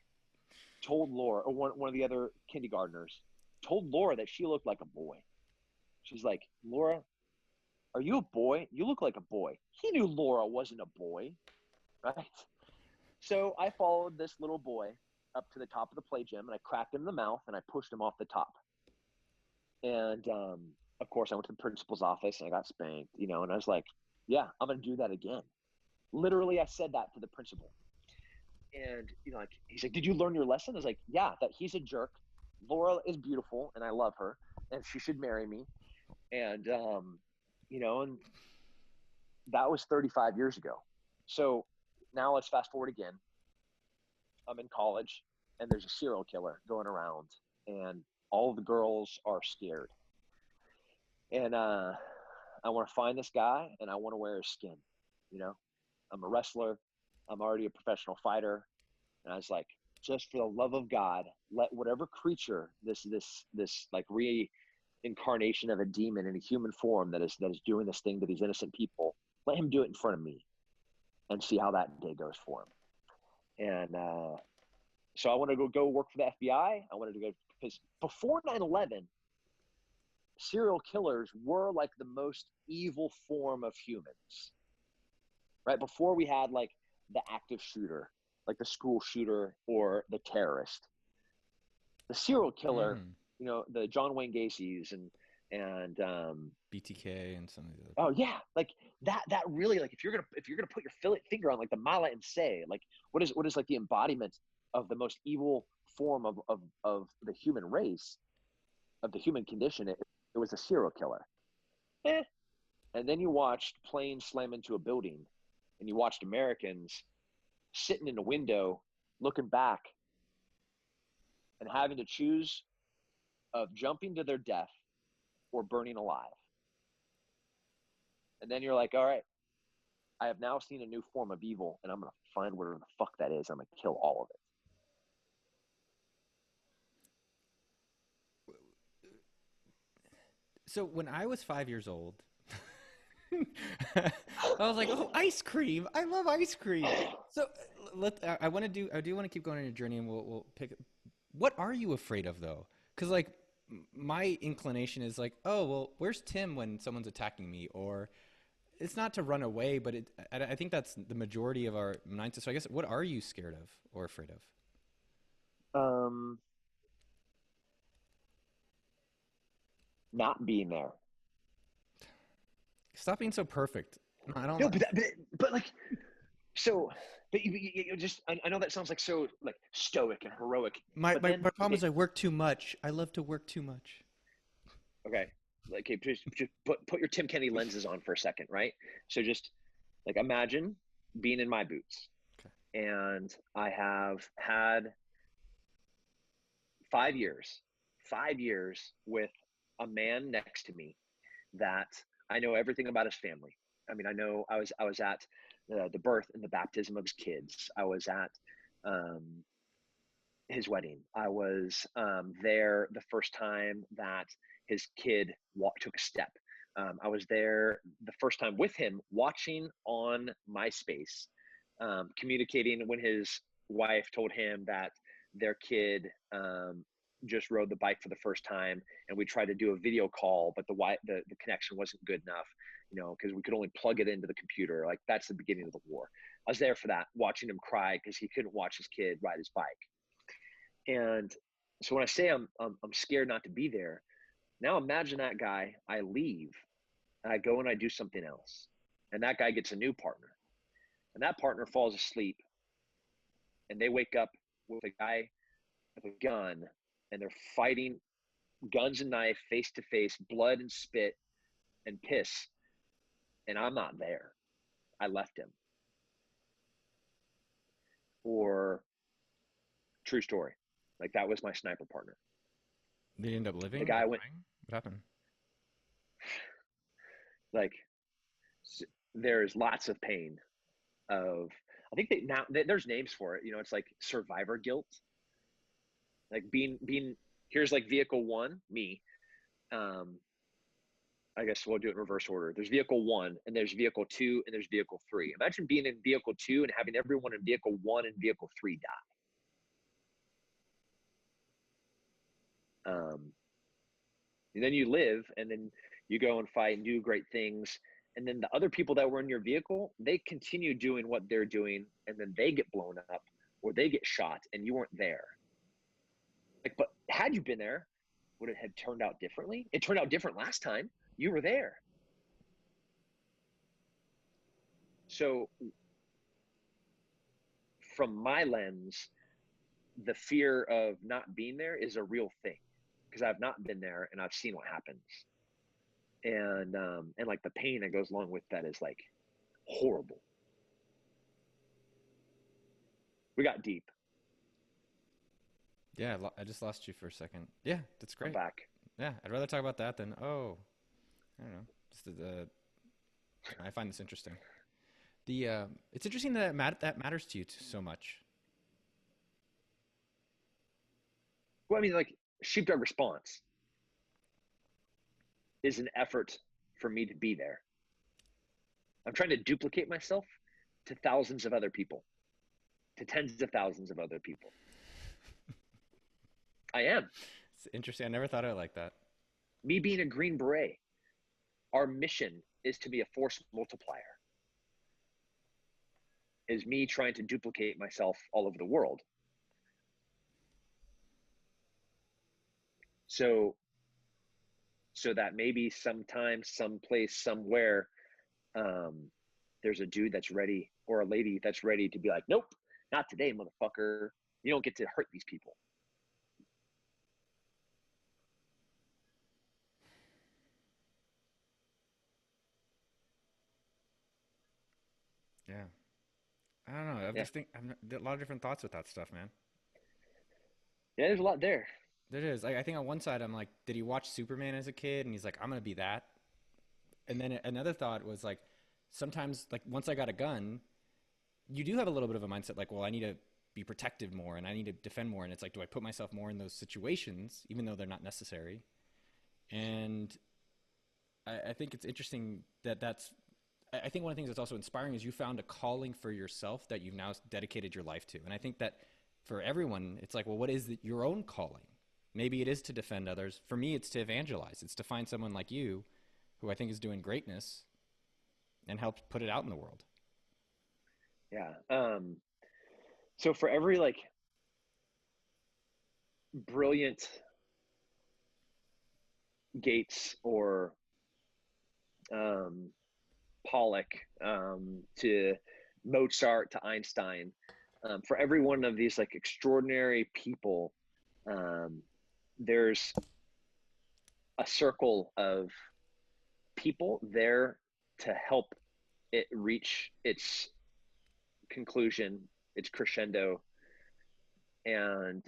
B: told Laura, or one of the other kindergartners, told Laura that she looked like a boy. She's like, "Laura, are you a boy? You look like a boy." He knew Laura wasn't a boy, right? So I followed this little boy up to the top of the play gym, and I cracked him in the mouth, and I pushed him off the top. And of course, I went to the principal's office, and I got spanked, and I was like, "Yeah, I'm going to do that again." Literally, I said that to the principal. And, like, he's like, "Did you learn your lesson?" I was like, "Yeah, that he's a jerk. Laura is beautiful, and I love her, and she should marry me." And, and that was 35 years ago. So now let's fast forward again. I'm in college, and there's a serial killer going around, and all of the girls are scared. And I want to find this guy, and I want to wear his skin. I'm a wrestler. I'm already a professional fighter. And I was like, just for the love of God, let whatever creature, this like reincarnation of a demon in a human form that is doing this thing to these innocent people, let him do it in front of me and see how that day goes for him. And so I wanted to go work for the FBI. I wanted to go, because before 9/11, serial killers were like the most evil form of humans, right? Before we had like the active shooter, like the school shooter or the terrorist, the serial killer, the John Wayne Gacy's and
A: BTK and some of the other.
B: Oh yeah, like that really, like, if you're gonna put your finger on like the mala and say, like, what is like the embodiment of the most evil form of the human race, of the human condition, it was a serial killer. And then you watched planes slam into a building, and you watched Americans sitting in a window looking back and having to choose of jumping to their death or burning alive. And then you're like, all right, I have now seen a new form of evil, and I'm going to find whatever the fuck that is. I'm going to kill all of it.
A: So when I was 5 years old, I was like, "Oh, ice cream! I love ice cream." So I do want to keep going on your journey, and we'll pick. What are you afraid of, though? Because like my inclination is like, "Oh, well, where's Tim when someone's attacking me?" Or it's not to run away, but I think that's the majority of our mindset. So I guess, what are you scared of or afraid of?
B: Not being there.
A: Stop being so perfect. I don't
B: No,
A: know.
B: but like, so, but you just, I know that sounds like so like stoic and heroic.
A: My problem is I work too much. I love to work too much.
B: Okay. Like, okay, just put your Tim Kenny lenses on for a second, right? So just like imagine being in my boots.
A: Okay.
B: And I have had 5 years, 5 years with a man next to me that I know everything about his family. I mean, I was at the birth and the baptism of his kids. I was at um, his wedding. I was there the first time that his kid took a step. I was there the first time with him, watching on MySpace, communicating when his wife told him that their kid just rode the bike for the first time, and we tried to do a video call, but the connection wasn't good enough, because we could only plug it into the computer. Like, that's the beginning of the war. I was there for that, watching him cry because he couldn't watch his kid ride his bike. And so when I say I'm scared not to be there, now imagine that guy. I leave, and I go and I do something else, and that guy gets a new partner, and that partner falls asleep, and they wake up with a guy with a gun, and they're fighting, guns and knife, face to face, blood and spit and piss, and I'm not there. I left him. Or, true story, like, that was my sniper partner.
A: Did he end up
B: The
A: living or
B: guy went,
A: dying? What happened?
B: like, there's lots of pain of, I think there's names for it. It's like survivor guilt, like being here's like vehicle one, me. um I guess we'll do it in reverse order. There's vehicle one, and there's vehicle two, and there's vehicle three. Imagine being in vehicle two and having everyone in vehicle one and vehicle three die. And then you live, and then you go and fight and do great things, and then the other people that were in your vehicle, they continue doing what they're doing, and then they get blown up or they get shot, and you weren't there. Like, but had you been there, would it have turned out differently? It turned out different last time. You were there. So from my lens, the fear of not being there is a real thing, because I've not been there and I've seen what happens. And like, the pain that goes along with that is like horrible. We got deep.
A: Yeah, I just lost you for a second. Yeah, that's
B: I'm
A: great.
B: back.
A: Yeah, I'd rather talk about that than, oh, I don't know. Just I find this interesting. It's interesting that that matters to you so much.
B: Well, I mean, like, sheepdog response is an effort for me to be there. I'm trying to duplicate myself to thousands of other people, to tens of thousands of other people. I am.
A: It's interesting. I never thought of it like that.
B: Me being a Green Beret, our mission is to be a force multiplier. Is me trying to duplicate myself all over the world. So that maybe sometime, someplace, somewhere, there's a dude that's ready, or a lady that's ready to be like, nope, not today, motherfucker. You don't get to hurt these people.
A: Yeah. I don't know.
B: Yeah.
A: I've a lot of different thoughts with that stuff, man.
B: Yeah, there's a lot there.
A: There is. Like, I think on one side, I'm like, did he watch Superman as a kid? And he's like, I'm gonna be that. And then another thought was like, sometimes, like, once I got a gun, you do have a little bit of a mindset like, well, I need to be protected more and I need to defend more. And it's like, do I put myself more in those situations, even though they're not necessary? And I think it's interesting that I think one of the things that's also inspiring is you found a calling for yourself that you've now dedicated your life to. And I think that for everyone, it's like, well, what is your own calling? Maybe it is to defend others. For me, it's to evangelize. It's to find someone like you who I think is doing greatness and help put it out in the world.
B: Yeah. So for every, like, brilliant Gates or Pollock, to Mozart to Einstein, for every one of these, like, extraordinary people, there's a circle of people there to help it reach its conclusion, it's crescendo, and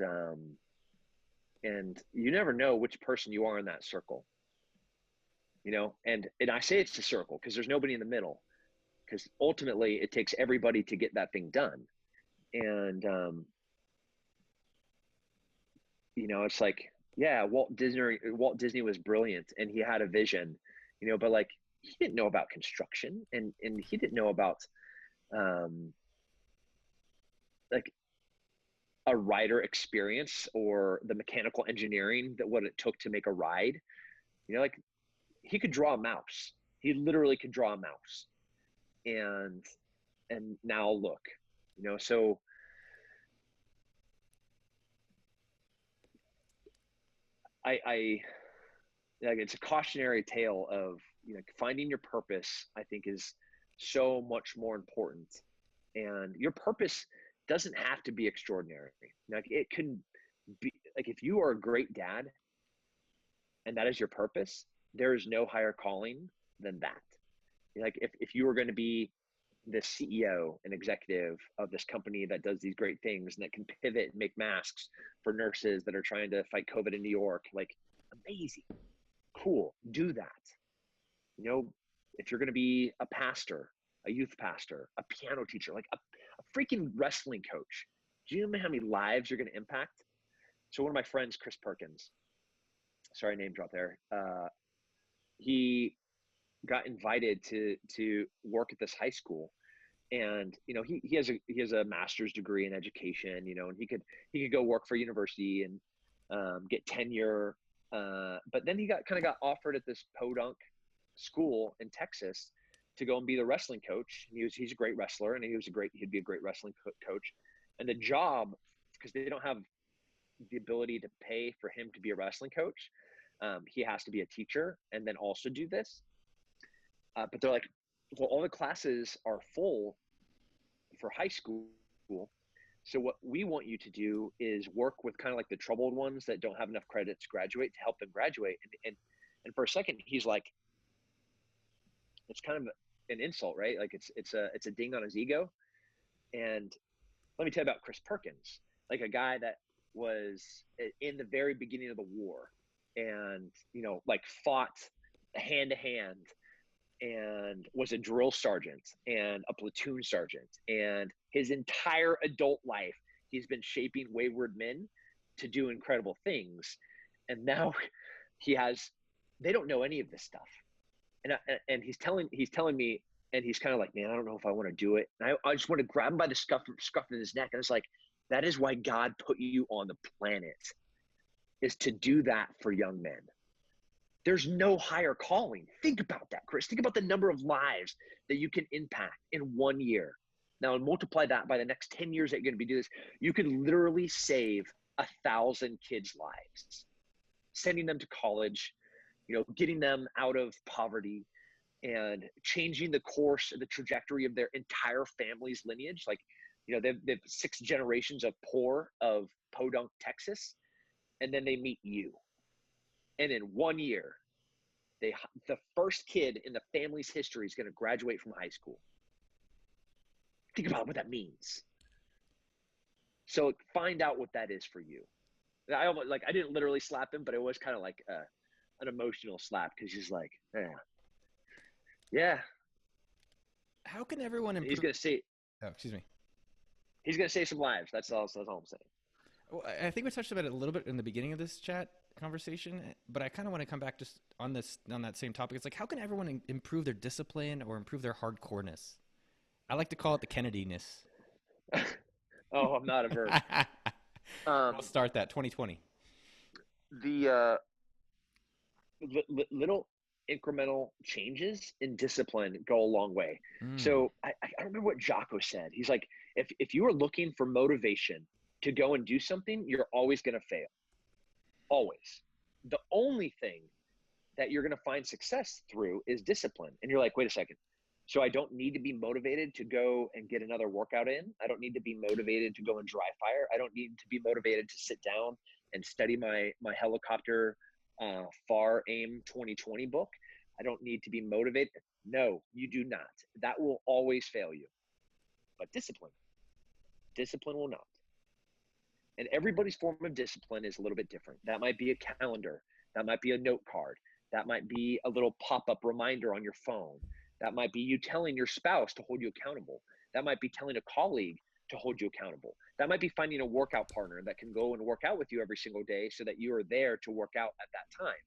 B: you never know which person you are in that circle, and I say it's a circle because there's nobody in the middle, because ultimately it takes everybody to get that thing done. And it's like, yeah, Walt Disney was brilliant and he had a vision, but like he didn't know about construction, and he didn't know about um like a rider experience or the mechanical engineering that what it took to make a ride. Like he could draw a mouse. He literally could draw a mouse. And now look, so I like, it's a cautionary tale of, finding your purpose, I think, is so much more important. And your purpose doesn't have to be extraordinary. Like it can be like, if you are a great dad and that is your purpose, there is no higher calling than that. Like if you were going to be the CEO and executive of this company that does these great things and that can pivot and make masks for nurses that are trying to fight COVID in New York, like amazing, cool, do that. If you're going to be a pastor, a youth pastor, a piano teacher, like a freaking wrestling coach, do you know how many lives you're going to impact? So one of my friends, Chris Perkins, sorry, name drop there. He got invited to work at this high school, and he has a master's degree in education, and he could go work for a university and get tenure. But then he got offered at this podunk school in Texas to go and be the wrestling coach. He's a great wrestler, and he'd be a great wrestling coach. And the job, because they don't have the ability to pay for him to be a wrestling coach, he has to be a teacher and then also do this. But they're like, well, all the classes are full for high school. So what we want you to do is work with kind of like the troubled ones that don't have enough credits to graduate, to help them graduate. And for a second, he's like, it's kind of an insult, right? Like it's a ding on his ego. And let me tell you about Chris Perkins, like a guy that was in the very beginning of the war, and like fought hand to hand, and was a drill sergeant and a platoon sergeant, and his entire adult life he's been shaping wayward men to do incredible things. And now they don't know any of this stuff, and he's telling me, and he's kind of like, man, I don't know if I want to do it. And I just want to grab him by the scruff of his neck, and it's like, that is why God put you on the planet, is to do that for young men. There's no higher calling. Think about that, Chris. Think about the number of lives that you can impact in 1 year. Now, multiply that by the next 10 years that you're going to be doing this. You could literally save 1,000 kids' lives, sending them to college, getting them out of poverty, and changing the course and the trajectory of their entire family's lineage. Like, they've 6 generations of Podunk, Texas, and then they meet you. And in 1 year, the first kid in the family's history is going to graduate from high school. Think about what that means. So find out what that is for you. I didn't literally slap him, but it was kind of like an emotional slap, because he's like, yeah.
A: How can everyone improve?
B: He's going to say,
A: oh, excuse me.
B: He's going to save some lives. That's all I'm saying.
A: Well, I think we touched about it a little bit in the beginning of this chat conversation, but I kind of want to come back just on that same topic. It's like, how can everyone improve their discipline or improve their hardcoreness? I like to call it the Kennedy-ness.
B: Oh, I'm not a verb.
A: I'll start that 2020.
B: The little incremental changes in discipline go a long way. So I don't remember what Jocko said. He's like, if you are looking for motivation to go and do something, you're always going to fail. Always. The only thing that you're going to find success through is discipline. And you're like, wait a second. So I don't need to be motivated to go and get another workout in. I don't need to be motivated to go and dry fire. I don't need to be motivated to sit down and study my helicopter FAR AIM 2020 book. I don't need to be motivated. No, you do not. That will always fail you. But discipline will not. And everybody's form of discipline is a little bit different. That might be a calendar. That might be a note card. That might be a little pop-up reminder on your phone. That might be you telling your spouse to hold you accountable. That might be telling a colleague to hold you accountable. That might be finding a workout partner that can go and work out with you every single day so that you are there to work out at that time.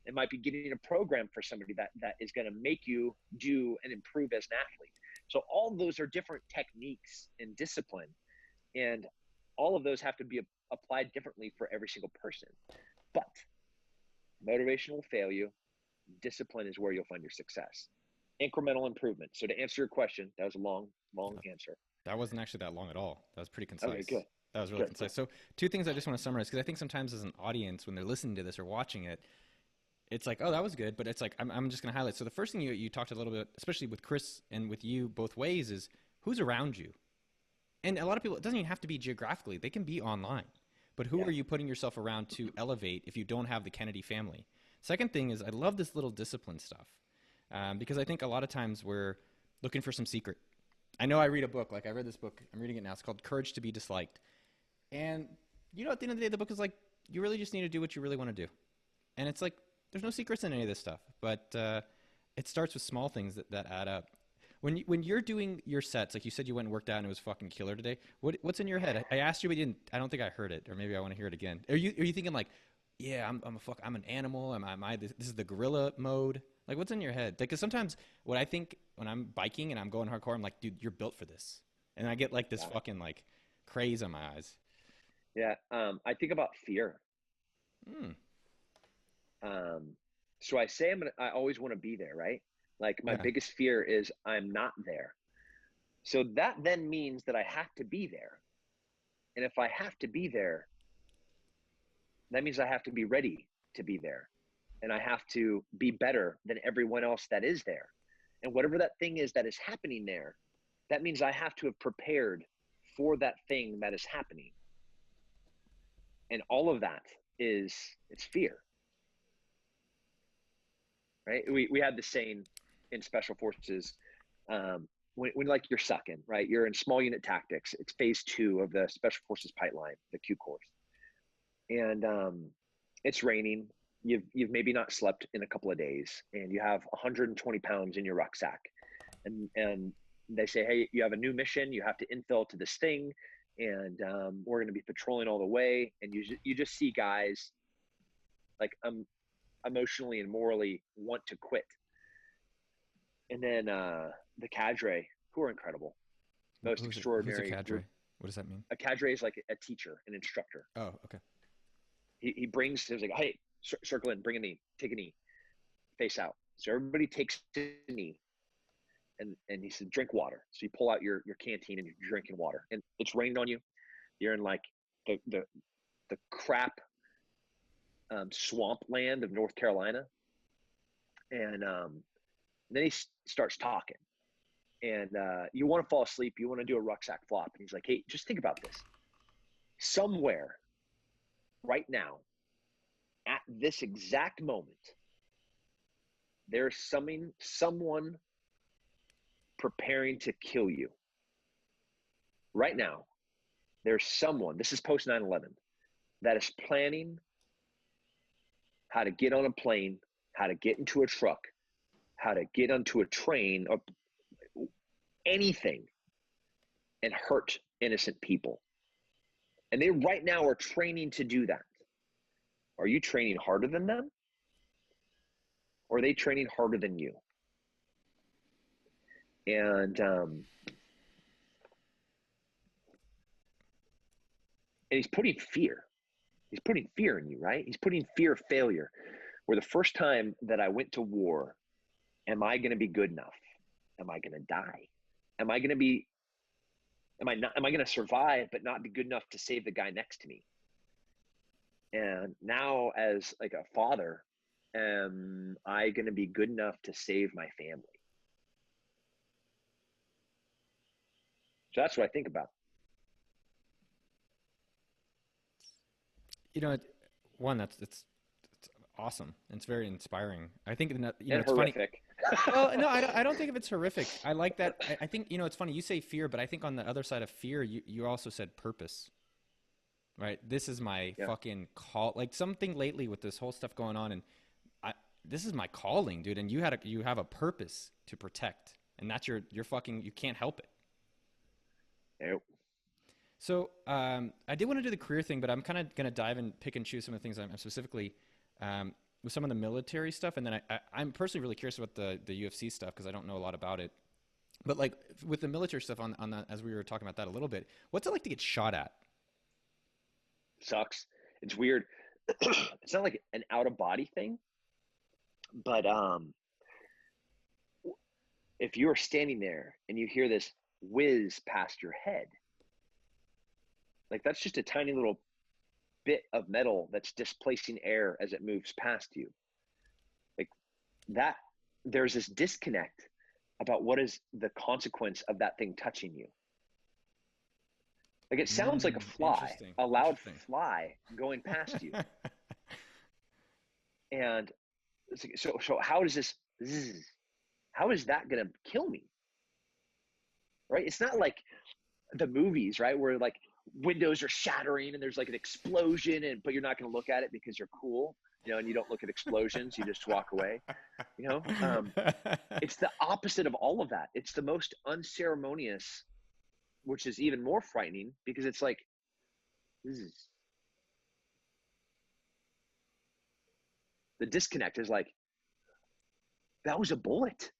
B: It might be getting a program for somebody that is going to make you do and improve as an athlete. So all of those are different techniques in discipline, and all of those have to be applied differently for every single person. But motivation will fail you. Discipline is where you'll find your success. Incremental improvement. So to answer your question, that was a long answer.
A: That wasn't actually that long at all. That was pretty concise.
B: Okay, good.
A: That was really concise. So two things I just want to summarize, because I think sometimes as an audience, when they're listening to this or watching it, it's like, oh, that was good. But it's like, I'm just going to highlight. So the first thing you talked a little bit, especially with Chris and with you both ways, is who's around you. And a lot of people, it doesn't even have to be geographically. They can be online. But who are you putting yourself around to elevate if you don't have the Kennedy family? Second thing is, I love this little discipline stuff, because I think a lot of times we're looking for some secret. I know I read a book, like I read this book, I'm reading it now. It's called Courage to be Disliked. And, you know, at the end of the day, the book is like, you really just need to do what you really want to do. And it's like, there's no secrets in any of this stuff. But it starts with small things that add up. When you're doing your sets, like you said you went and worked out and it was fucking killer today, what's in your head? I asked you, but I don't think I heard it, or maybe I want to hear it again. Are you thinking like, yeah, I'm an animal, this is the gorilla mode? Like, what's in your head? Because sometimes what I think when I'm biking and I'm going hardcore, I'm like, dude, you're built for this. And I get like this fucking like craze on my eyes.
B: Yeah. I think about fear. So I say I always want to be there, right? Like my biggest fear is I'm not there. So that then means that I have to be there. And if I have to be there, that means I have to be ready to be there. And I have to be better than everyone else that is there. And whatever that thing is that is happening there, that means I have to have prepared for that thing that is happening. And all of that it's fear. Right? We had the saying in special forces, when like you're sucking, right? You're in small unit tactics. It's phase 2 of the special forces pipeline, the Q course. And it's raining. You've maybe not slept in a couple of days, and you have 120 pounds in your rucksack. And they say, hey, you have a new mission. You have to infill to this thing, and we're going to be patrolling all the way. And you just see guys like emotionally and morally want to quit. And then the cadre, who are incredible, most extraordinary.
A: Who's a cadre? What does that mean?
B: A cadre is like a teacher, an instructor.
A: Oh, okay.
B: He brings, he's like, hey, circle in, bring a knee, take a knee, face out. So everybody takes a knee, and he said, drink water. So you pull out your canteen and you're drinking water, and it's raining on you. You're in like the crap swamp land of North Carolina. And then he starts talking, and you want to fall asleep. You want to do a rucksack flop. And he's like, hey, just think about this. Somewhere right now, at this exact moment, there's someone preparing to kill you. Right now, there's someone, this is post 9/11, that is planning how to get on a plane, how to get into a truck, how to get onto a train, or anything, and hurt innocent people. And they right now are training to do that. Are you training harder than them? Or are they training harder than you? And he's putting fear. He's putting fear in you, right? He's putting fear of failure. Where the first time that I went to war, am I going to be good enough? Am I going to die? Am I going to survive but not be good enough to save the guy next to me? And now as like a father, am I going to be good enough to save my family? So that's what I think about.
A: You know, one, it's awesome. It's very inspiring. I think,
B: and
A: it's funny.
B: horrific.
A: Well, no, I don't think of it's horrific. I like that. I think, it's funny. You say fear, but I think on the other side of fear, you also said purpose, right? This is my
B: Yeah.
A: fucking call. Like something lately with this whole stuff going on, and this is my calling, dude. And you have a purpose to protect, and that's your fucking. You can't help it.
B: Nope.
A: So I did want to do the career thing, but I'm kind of going to dive and pick and choose some of the things I'm specifically with some of the military stuff, and then I'm personally really curious about the UFC stuff because I don't know a lot about it. But like with the military stuff on that, as we were talking about that a little bit, what's it like to get shot at?
B: Sucks. It's weird. It's not like an out of body thing, but if you're standing there and you hear this whiz past your head, like that's just a tiny little bit of metal that's displacing air as it moves past you. Like that, there's this disconnect about what is the consequence of that thing touching you. Like it sounds like a fly,
A: Interesting.
B: a loud
A: Interesting.
B: fly going past you. And it's like, so how does this, how is that going to kill me? Right? It's not like the movies, right? Where like windows are shattering and there's like an explosion, but you're not going to look at it because you're cool, and you don't look at explosions. You just walk away, it's the opposite of all of that. It's the most unceremonious, which is even more frightening because it's like, zzz. The disconnect is like, that was a bullet.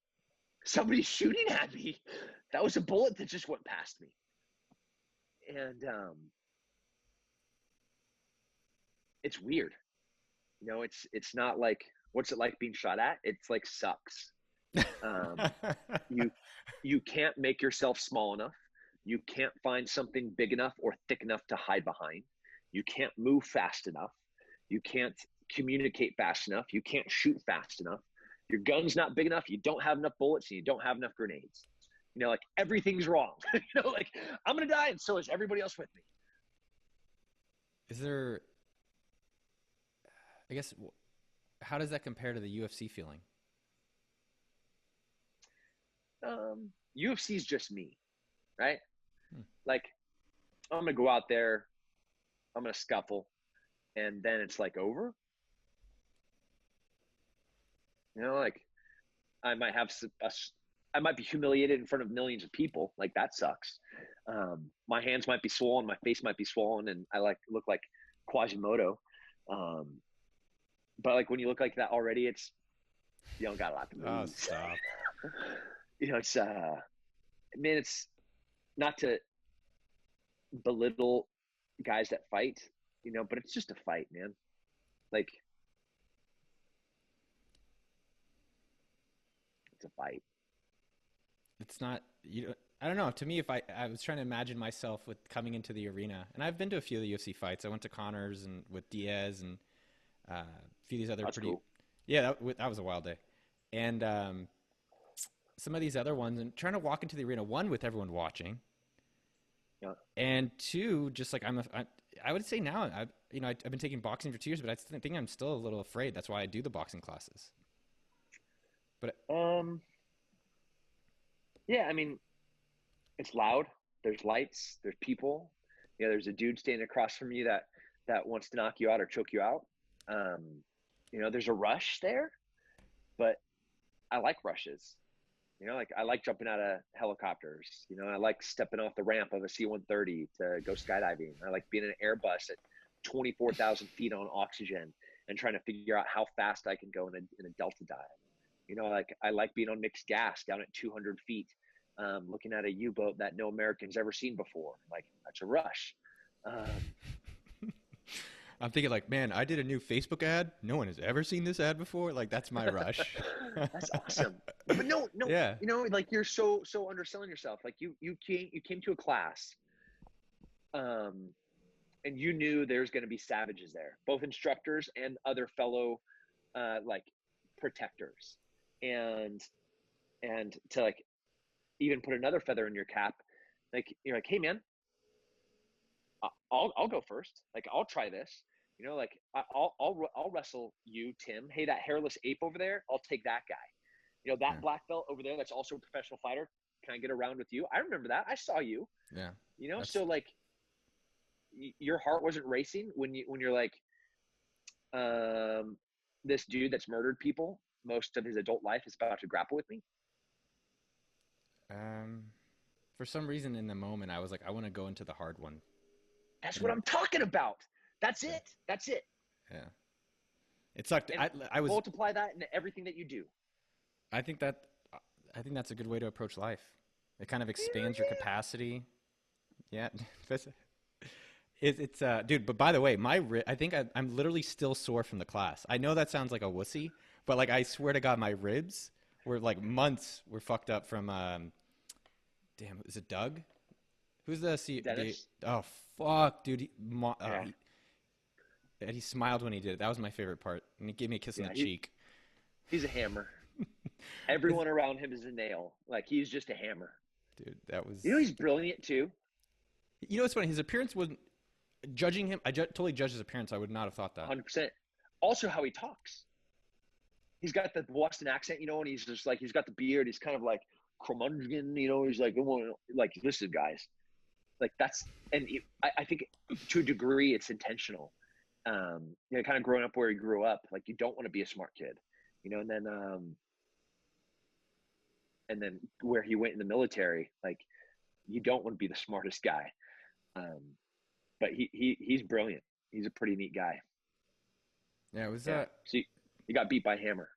B: Somebody's shooting at me. That was a bullet that just went past me. And it's weird. It's not like, what's it like being shot at? It's like sucks. Um, you you can't make yourself small enough. You can't find something big enough or thick enough to hide behind. You can't move fast enough. You can't communicate fast enough. You can't shoot fast enough. Your gun's not big enough. You don't have enough bullets and you don't have enough grenades. Like everything's wrong. Like I'm going to die and so is everybody else with me.
A: Is there, I guess, how does that compare to the UFC feeling?
B: UFC is just me, right?
A: Hmm.
B: Like I'm going to go out there, I'm going to scuffle, and then it's like over. Like I might have I might be humiliated in front of millions of people. Like that sucks. My hands might be swollen, my face might be swollen, and I look like Quasimodo. But like when you look like that already, it's you don't got a lot to
A: Oh,
B: lose.
A: stop.
B: It's man, it's not to belittle guys that fight, but it's just a fight, man. Like it's a fight.
A: It's not, I don't know. To me, if I was trying to imagine myself with coming into the arena, and I've been to a few of the UFC fights. I went to Connors and with Diaz and a few of these other
B: That's
A: pretty,
B: cool.
A: yeah, that was a wild day. And some of these other ones, and trying to walk into the arena, one with everyone watching,
B: Yeah.
A: and two, just like I would say now, I've been taking boxing for 2 years, but I think I'm still a little afraid. That's why I do the boxing classes. But
B: Yeah, I mean, it's loud. There's lights. There's people. There's a dude standing across from you that wants to knock you out or choke you out. There's a rush there, but I like rushes. Like I like jumping out of helicopters. I like stepping off the ramp of a C-130 to go skydiving. I like being in an Airbus at 24,000 feet on oxygen and trying to figure out how fast I can go in a delta dive. Like I like being on mixed gas down at 200 feet, looking at a U-boat that no American's ever seen before. Like that's a rush.
A: I'm thinking like, man, I did a new Facebook ad. No one has ever seen this ad before. Like that's my rush.
B: That's awesome. But no,
A: Yeah.
B: like you're so underselling yourself. Like you came to a class, and you knew there's going to be savages there, both instructors and other fellow, like protectors, and to like even put another feather in your cap, like you're like, hey man, I'll go first. Like I'll try this. Like I'll wrestle you, Tim. Hey, that hairless ape over there, I'll take that guy.
A: Yeah.
B: That black belt over there, that's also a professional fighter. Can I get around with you? I remember that. I saw you.
A: Yeah.
B: So
A: That's
B: like your heart wasn't racing when you're like, um, this dude that's murdered people most of his adult life is about to grapple with me.
A: um for some reason in the moment I was like, I want to go into the hard one.
B: That's what
A: And
B: I'm talking about. That's
A: yeah,
B: it. That's it.
A: yeah. It sucked.
B: And
A: I was
B: multiply that into everything that you do.
A: I think that I think that's a good way to approach life. It kind of
B: Hell
A: expands your
B: yeah.
A: capacity. Yeah. It's dude, but by the way, I think I'm literally still sore from the class. I know that sounds like a wussy, but like I swear to God, my ribs were like months were fucked up from damn, is it Doug? Who's
B: Dennis.
A: oh fuck, dude.
B: Yeah.
A: He smiled when he did it. That was my favorite part, and he gave me a kiss on
B: Yeah.
A: the cheek.
B: He's a hammer.
A: It's-
B: Everyone around him is a nail. Like he's just a hammer.
A: Dude, that was.
B: He's brilliant too.
A: You know what's funny? His appearance wasn't judging him. Totally judged his appearance. I would not have thought that.
B: 100%. Also, how he talks. He's got the Boston accent, and he's just like, he's got the beard. He's kind of like curmudgeon, He's like, like, listen, guys, like that's, and I think to a degree it's intentional. Kind of growing up where he grew up, like you don't want to be a smart kid, and then where he went in the military, like you don't want to be the smartest guy. Um, but he's brilliant. He's a pretty neat guy.
A: Yeah, it was
B: Yeah. So you got beat by Hammer,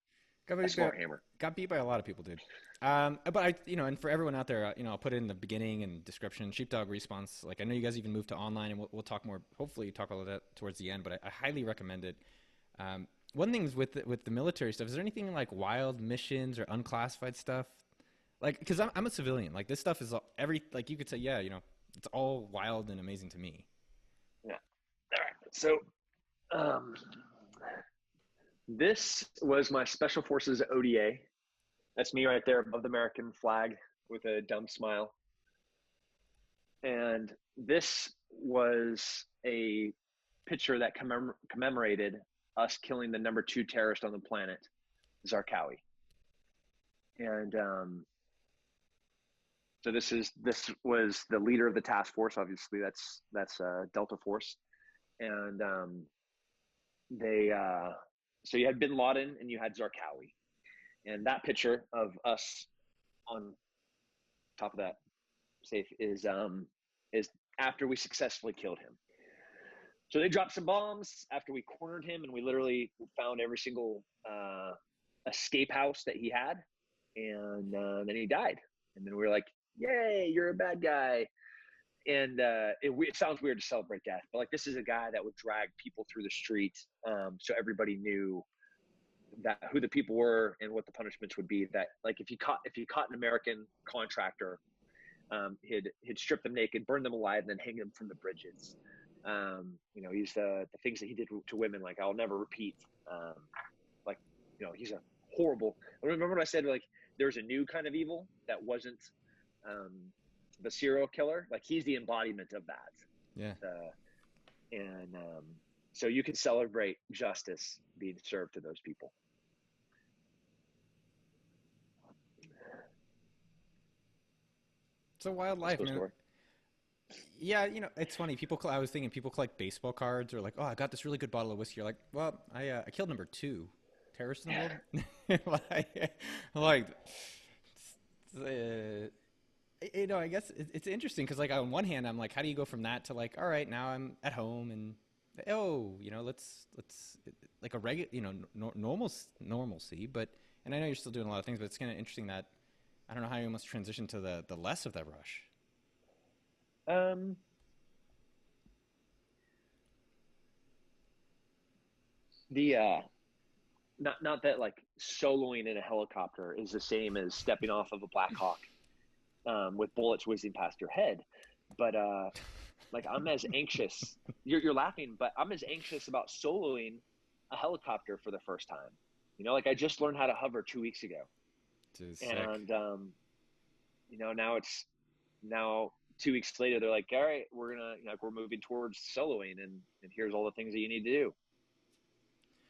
A: got
B: a
A: beat by,
B: smart Hammer.
A: got beat by a lot of people, dude. But and for everyone out there, I'll put it in the beginning and description. Sheepdog Response. Like I know you guys even moved to online, and we'll talk more. Hopefully, talk about that towards the end. But I highly recommend it. One thing is with the military stuff. Is there anything like wild missions or unclassified stuff? Like, because I'm a civilian. Like this stuff is like you could say, yeah, it's all wild and amazing to me.
B: Yeah. All right. So, um, this was my Special Forces ODA. That's me right there above the American flag with a dumb smile. And this was a picture that commemorated us killing the number 2 terrorist on the planet, Zarqawi. And so this was the leader of the task force. Obviously, that's Delta Force, and so you had Bin Laden and you had Zarqawi, and that picture of us on top of that safe is after we successfully killed him. So they dropped some bombs after we cornered him, and we literally found every single escape house that he had, and then he died. And then we were like, "Yay, you're a bad guy!" And it sounds weird to celebrate death, but like this is a guy that would drag people through the street, so everybody knew that who the people were and what the punishments would be. That like if you caught an American contractor, he'd strip them naked, burn them alive, and then hang them from the bridges. He's the things that he did to women, like I'll never repeat. Like, he's a horrible. Remember when I said like there's a new kind of evil that wasn't the serial killer? Like he's the embodiment of that.
A: Yeah.
B: So you can celebrate justice being served to those people.
A: It's a wild life,
B: Cool
A: man.
B: story.
A: Yeah, it's funny. I was thinking people collect baseball cards or like, oh, I got this really good bottle of whiskey. You're like, well, I killed number 2 terrorists in the world. like, I guess it's interesting because like on one hand, I'm like, how do you go from that to like, all right, now I'm at home and let's like a regular, normalcy. But and I know you're still doing a lot of things, but it's kind of interesting that I don't know how you must transition to the less of that rush.
B: The not that like soloing in a helicopter is the same as stepping off of a Black Hawk with bullets whizzing past your head, but like I'm as anxious. You're laughing, but I'm as anxious about soloing a helicopter for the first time. Like I just learned how to hover 2 weeks ago,
A: Dude,
B: and now 2 weeks later, they're like, all right, we're moving towards soloing, and here's all the things that you need to do.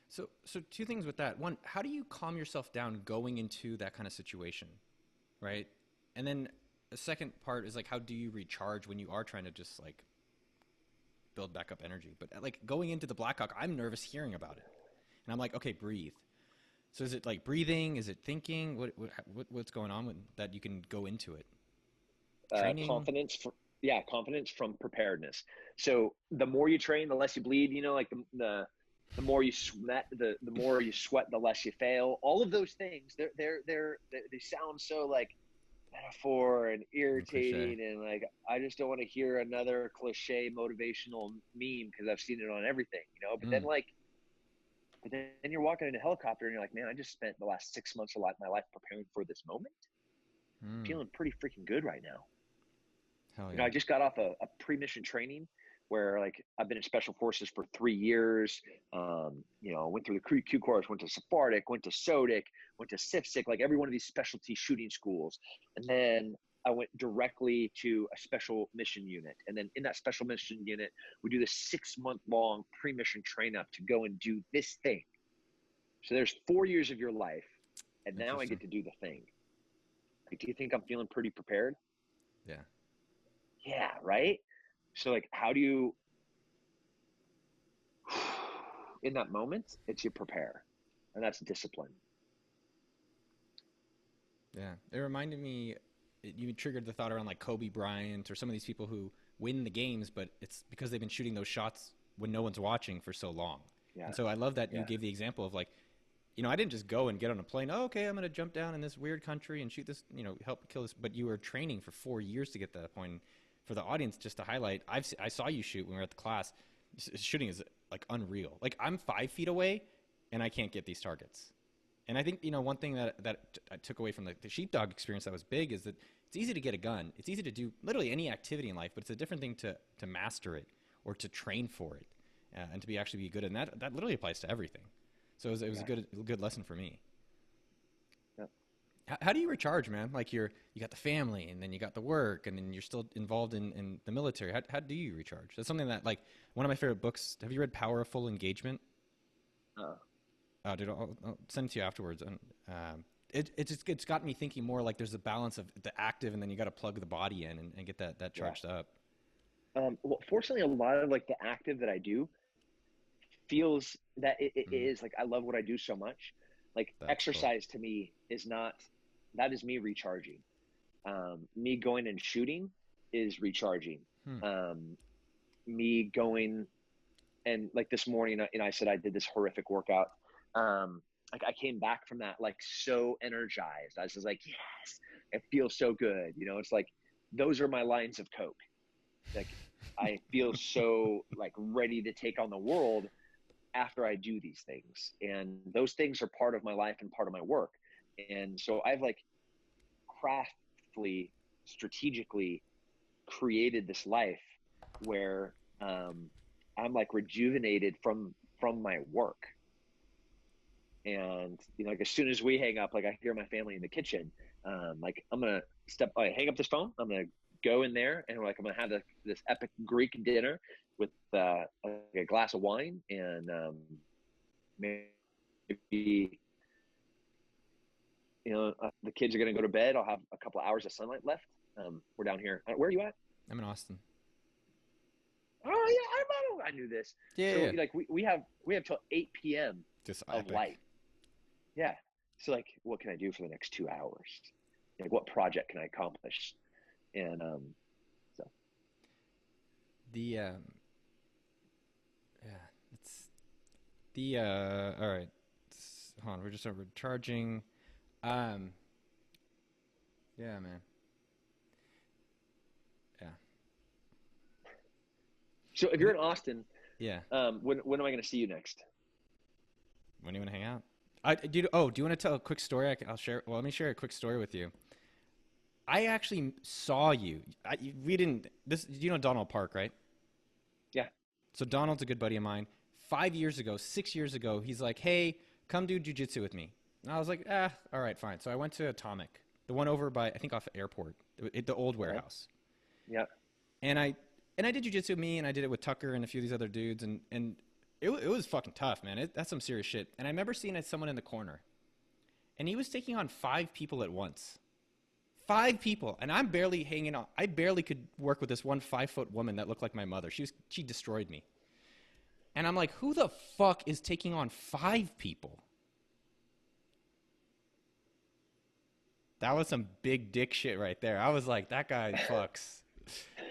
A: So two things with that. One, how do you calm yourself down going into that kind of situation, right? And then the second part is like, how do you recharge when you are trying to just like build back up energy? But like going into the Blackhawk, I'm nervous hearing about it, and I'm like, okay, breathe. So is it like breathing? Is it thinking? What's going on with that? You can go into it. Training.
B: Confidence from preparedness. So the more you train, the less you bleed. Like the more you sweat, the more you sweat, the less you fail. All of those things, they sound so like metaphor and irritating, and like I just don't want to hear another cliche motivational meme because I've seen it on everything, But then you're walking in a helicopter and you're like, man, I just spent the last 6 months of my life preparing for this moment. I'm feeling pretty freaking good right now.
A: Hell yeah.
B: I just got off a pre-mission training where like I've been in special forces for 3 years. Went through the Q course, went to Sephardic, went to SODIC, went to SIFSIC, like every one of these specialty shooting schools. And then I went directly to a special mission unit. And then in that special mission unit, we do this 6-month-long pre-mission train up to go and do this thing. So there's 4 years of your life, and now I get to do the thing. Like, do you think I'm feeling pretty prepared?
A: Yeah.
B: Yeah, right? So like, how do you, in that moment, it's you prepare, and that's discipline.
A: Yeah. It reminded me, you triggered the thought around like Kobe Bryant or some of these people who win the games, but it's because they've been shooting those shots when no one's watching for so long. Yeah. And so I love that you gave the example of like, I didn't just go and get on a plane. Oh, okay, I'm going to jump down in this weird country and shoot this, help kill this. But you were training for 4 years to get to that point. For the audience, just to highlight, I saw you shoot when we were at the class. Shooting is like unreal. Like I'm 5 feet away, and I can't get these targets. And I think one thing that I took away from the sheepdog experience that was big is that it's easy to get a gun. It's easy to do literally any activity in life, but it's a different thing to master it or to train for it, and to be actually be good. And that literally applies to everything. So it was a good lesson for me. How do you recharge, man? Like you got the family, and then you got the work, and then you're still involved in the military. How do you recharge? That's something that, like, one of my favorite books. Have you read Power of Full Engagement? Oh, dude, I'll send it to you afterwards. And it's got me thinking more like there's a balance of the active, and then you got to plug the body in and get that charged up.
B: Well, fortunately, a lot of like the active that I do feels that it is like I love what I do so much. Like that's exercise cool. To me that is me recharging. Me going and shooting is recharging. Me going and like this morning, I said I did this horrific workout. Like I came back from that like so energized. I was just like, yes, it feels so good. It's like those are my lines of Coke. Like I feel so like ready to take on the world after I do these things, and those things are part of my life and part of my work. And so I've like craftily, strategically created this life where I'm like rejuvenated from my work. And like as soon as we hang up, like I hear my family in the kitchen, like I'm gonna hang up this phone, I'm gonna go in there, and like I'm gonna have this epic Greek dinner with a glass of wine, and maybe the kids are gonna go to bed. I'll have a couple of hours of sunlight left. We're down here. Where are you at?
A: I'm in Austin.
B: Oh yeah, I knew this.
A: Yeah.
B: So like we have till 8 p.m.
A: Just
B: of
A: epic.
B: light. Yeah. So like, what can I do for the next 2 hours? Like, what project can I accomplish? And so
A: all right. Hold on, we're just overcharging. Yeah, man. Yeah.
B: So if you're in Austin,
A: yeah.
B: When am I going to see you next?
A: When do you want to hang out? Do you want to tell a quick story? I'll share. Well, let me share a quick story with you. I actually saw you. You know Donald Park, right?
B: Yeah.
A: So Donald's a good buddy of mine. 6 years ago, he's like, hey, come do jiu-jitsu with me. And I was like, all right, fine. So I went to Atomic, the one over by, I think off the airport, the old warehouse.
B: Yeah.
A: And I did jujitsu with me, and I did it with Tucker and a few of these other dudes, and it was fucking tough, man. That's some serious shit. And I remember seeing someone in the corner, and he was taking on 5 people at once. 5 people, and I'm barely hanging on. I barely could work with this one 5-foot woman that looked like my mother. She destroyed me. And I'm like, who the fuck is taking on 5 people? That was some big dick shit right there. I was like, that guy fucks.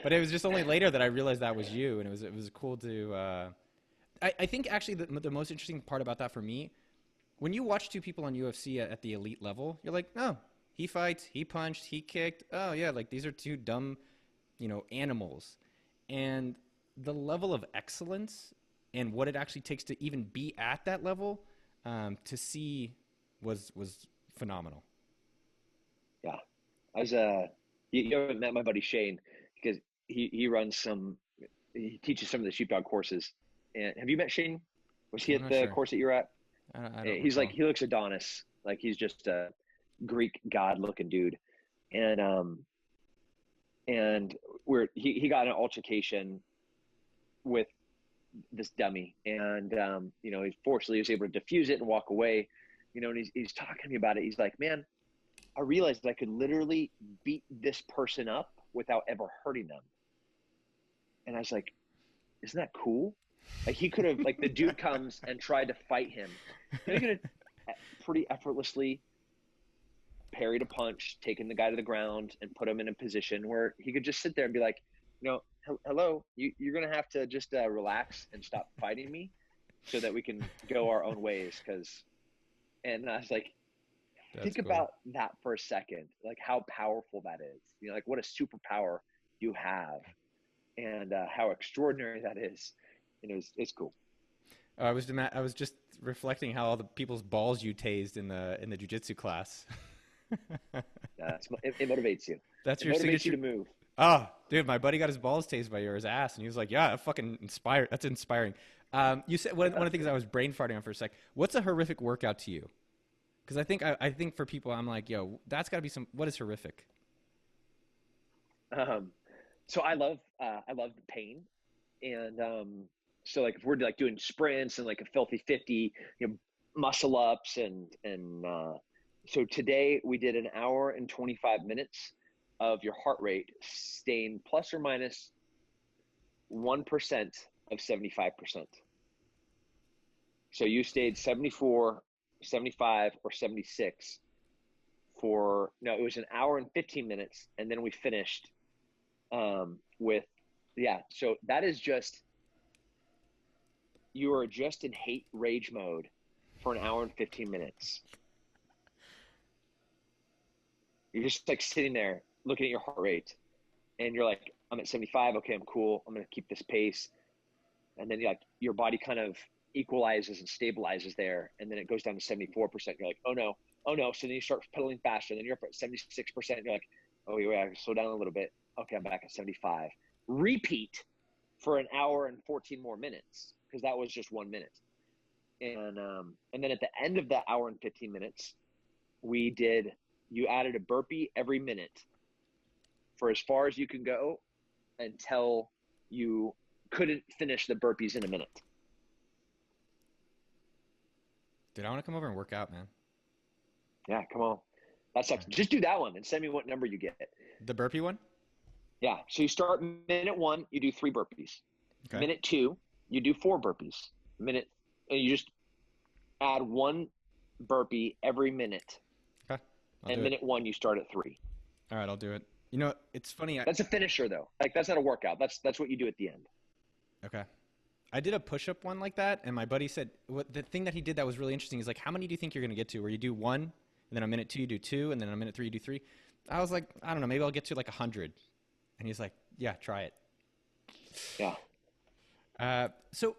A: But it was just only later that I realized that was you, and it was cool to. I think actually the most interesting part about that for me, when you watch 2 people on UFC at the elite level, you're like, oh, he fights, he punched, he kicked. Oh yeah, like these are 2 dumb, animals, and the level of excellence and what it actually takes to even be at that level, to see was phenomenal.
B: Yeah. I was you haven't met my buddy Shane, because he teaches some of the sheepdog courses. And have you met Shane? Was he
A: I'm
B: at
A: not
B: the
A: sure.
B: course that you're at?
A: I don't
B: He's like,
A: recall.
B: he looks Adonis, like he's just a Greek god looking dude. And he got an altercation with this dummy, and he fortunately was able to diffuse it and walk away. And he's talking to me about it. He's like, man, I realized that I could literally beat this person up without ever hurting them. And I was like, isn't that cool? Like, he could have, like, the dude comes and tried to fight him, and he could have pretty effortlessly parried a punch, taken the guy to the ground, and put him in a position where he could just sit there and be like, hello, you're going to have to just relax and stop fighting me so that we can go our own ways. And I was like,
A: That's
B: think
A: cool.
B: about that for a second, like how powerful that is. Like what a superpower you have, and how extraordinary that is. It's cool.
A: I was just reflecting how all the people's balls you tased in the jujitsu class.
B: It motivates you.
A: That's
B: It
A: your
B: motivates you
A: signature.
B: to move.
A: Oh, dude, my buddy got his balls tased by yours ass, and he was like, "Yeah, that fucking inspired. That's inspiring." You said one of the things I was brain farting on for a sec. What's a horrific workout to you? Because I think for people, I'm like, yo, that's got to be some. What is horrific?
B: Um, so I love the pain, and so like if we're like doing sprints and like a filthy 50, muscle ups, and so today we did an hour and 25 minutes of your heart rate staying plus or minus 1% of 75%. So you stayed 74, 75, or 76 for, no, it was an hour and 15 minutes. And then we finished with, yeah. So that is just, you are just in hate rage mode for an hour and 15 minutes. You're just like sitting there looking at your heart rate, and you're like, I'm at 75. Okay, I'm cool. I'm going to keep this pace. And then your body kind of equalizes and stabilizes there. And then it goes down to 74%. You're like, oh no, oh no. So then you start pedaling faster. And then you're up at 76%. You're like, oh yeah, I can slow down a little bit. Okay, I'm back at 75. Repeat for an hour and 14 more minutes, because that was just 1 minute. And then at the end of that hour and 15 minutes, you added a burpee every minute for as far as you can go until you couldn't finish the burpees in a minute.
A: Dude, I want to come over and work out, man.
B: Yeah, come on. That sucks. Just do that one and send me what number you get.
A: The burpee one.
B: Yeah. So you start minute 1, you do 3 burpees.
A: Okay.
B: Minute 2, you do 4 burpees. And you just add 1 burpee every minute.
A: Okay. I'll
B: And
A: do it.
B: minute 1, you start at 3.
A: All right, I'll do it. You know, it's funny.
B: That's a finisher though. Like, that's not a workout. That's what you do at the end.
A: Okay. I did a push-up one like that, and my buddy said the thing that he did that was really interesting is like, how many do you think you're going to get to? Where you do 1, and then on minute 2 you do 2, and then on minute 3 you do 3. I was like, I don't know, maybe I'll get to like 100. And he's like, yeah, try it.
B: Yeah.
A: So,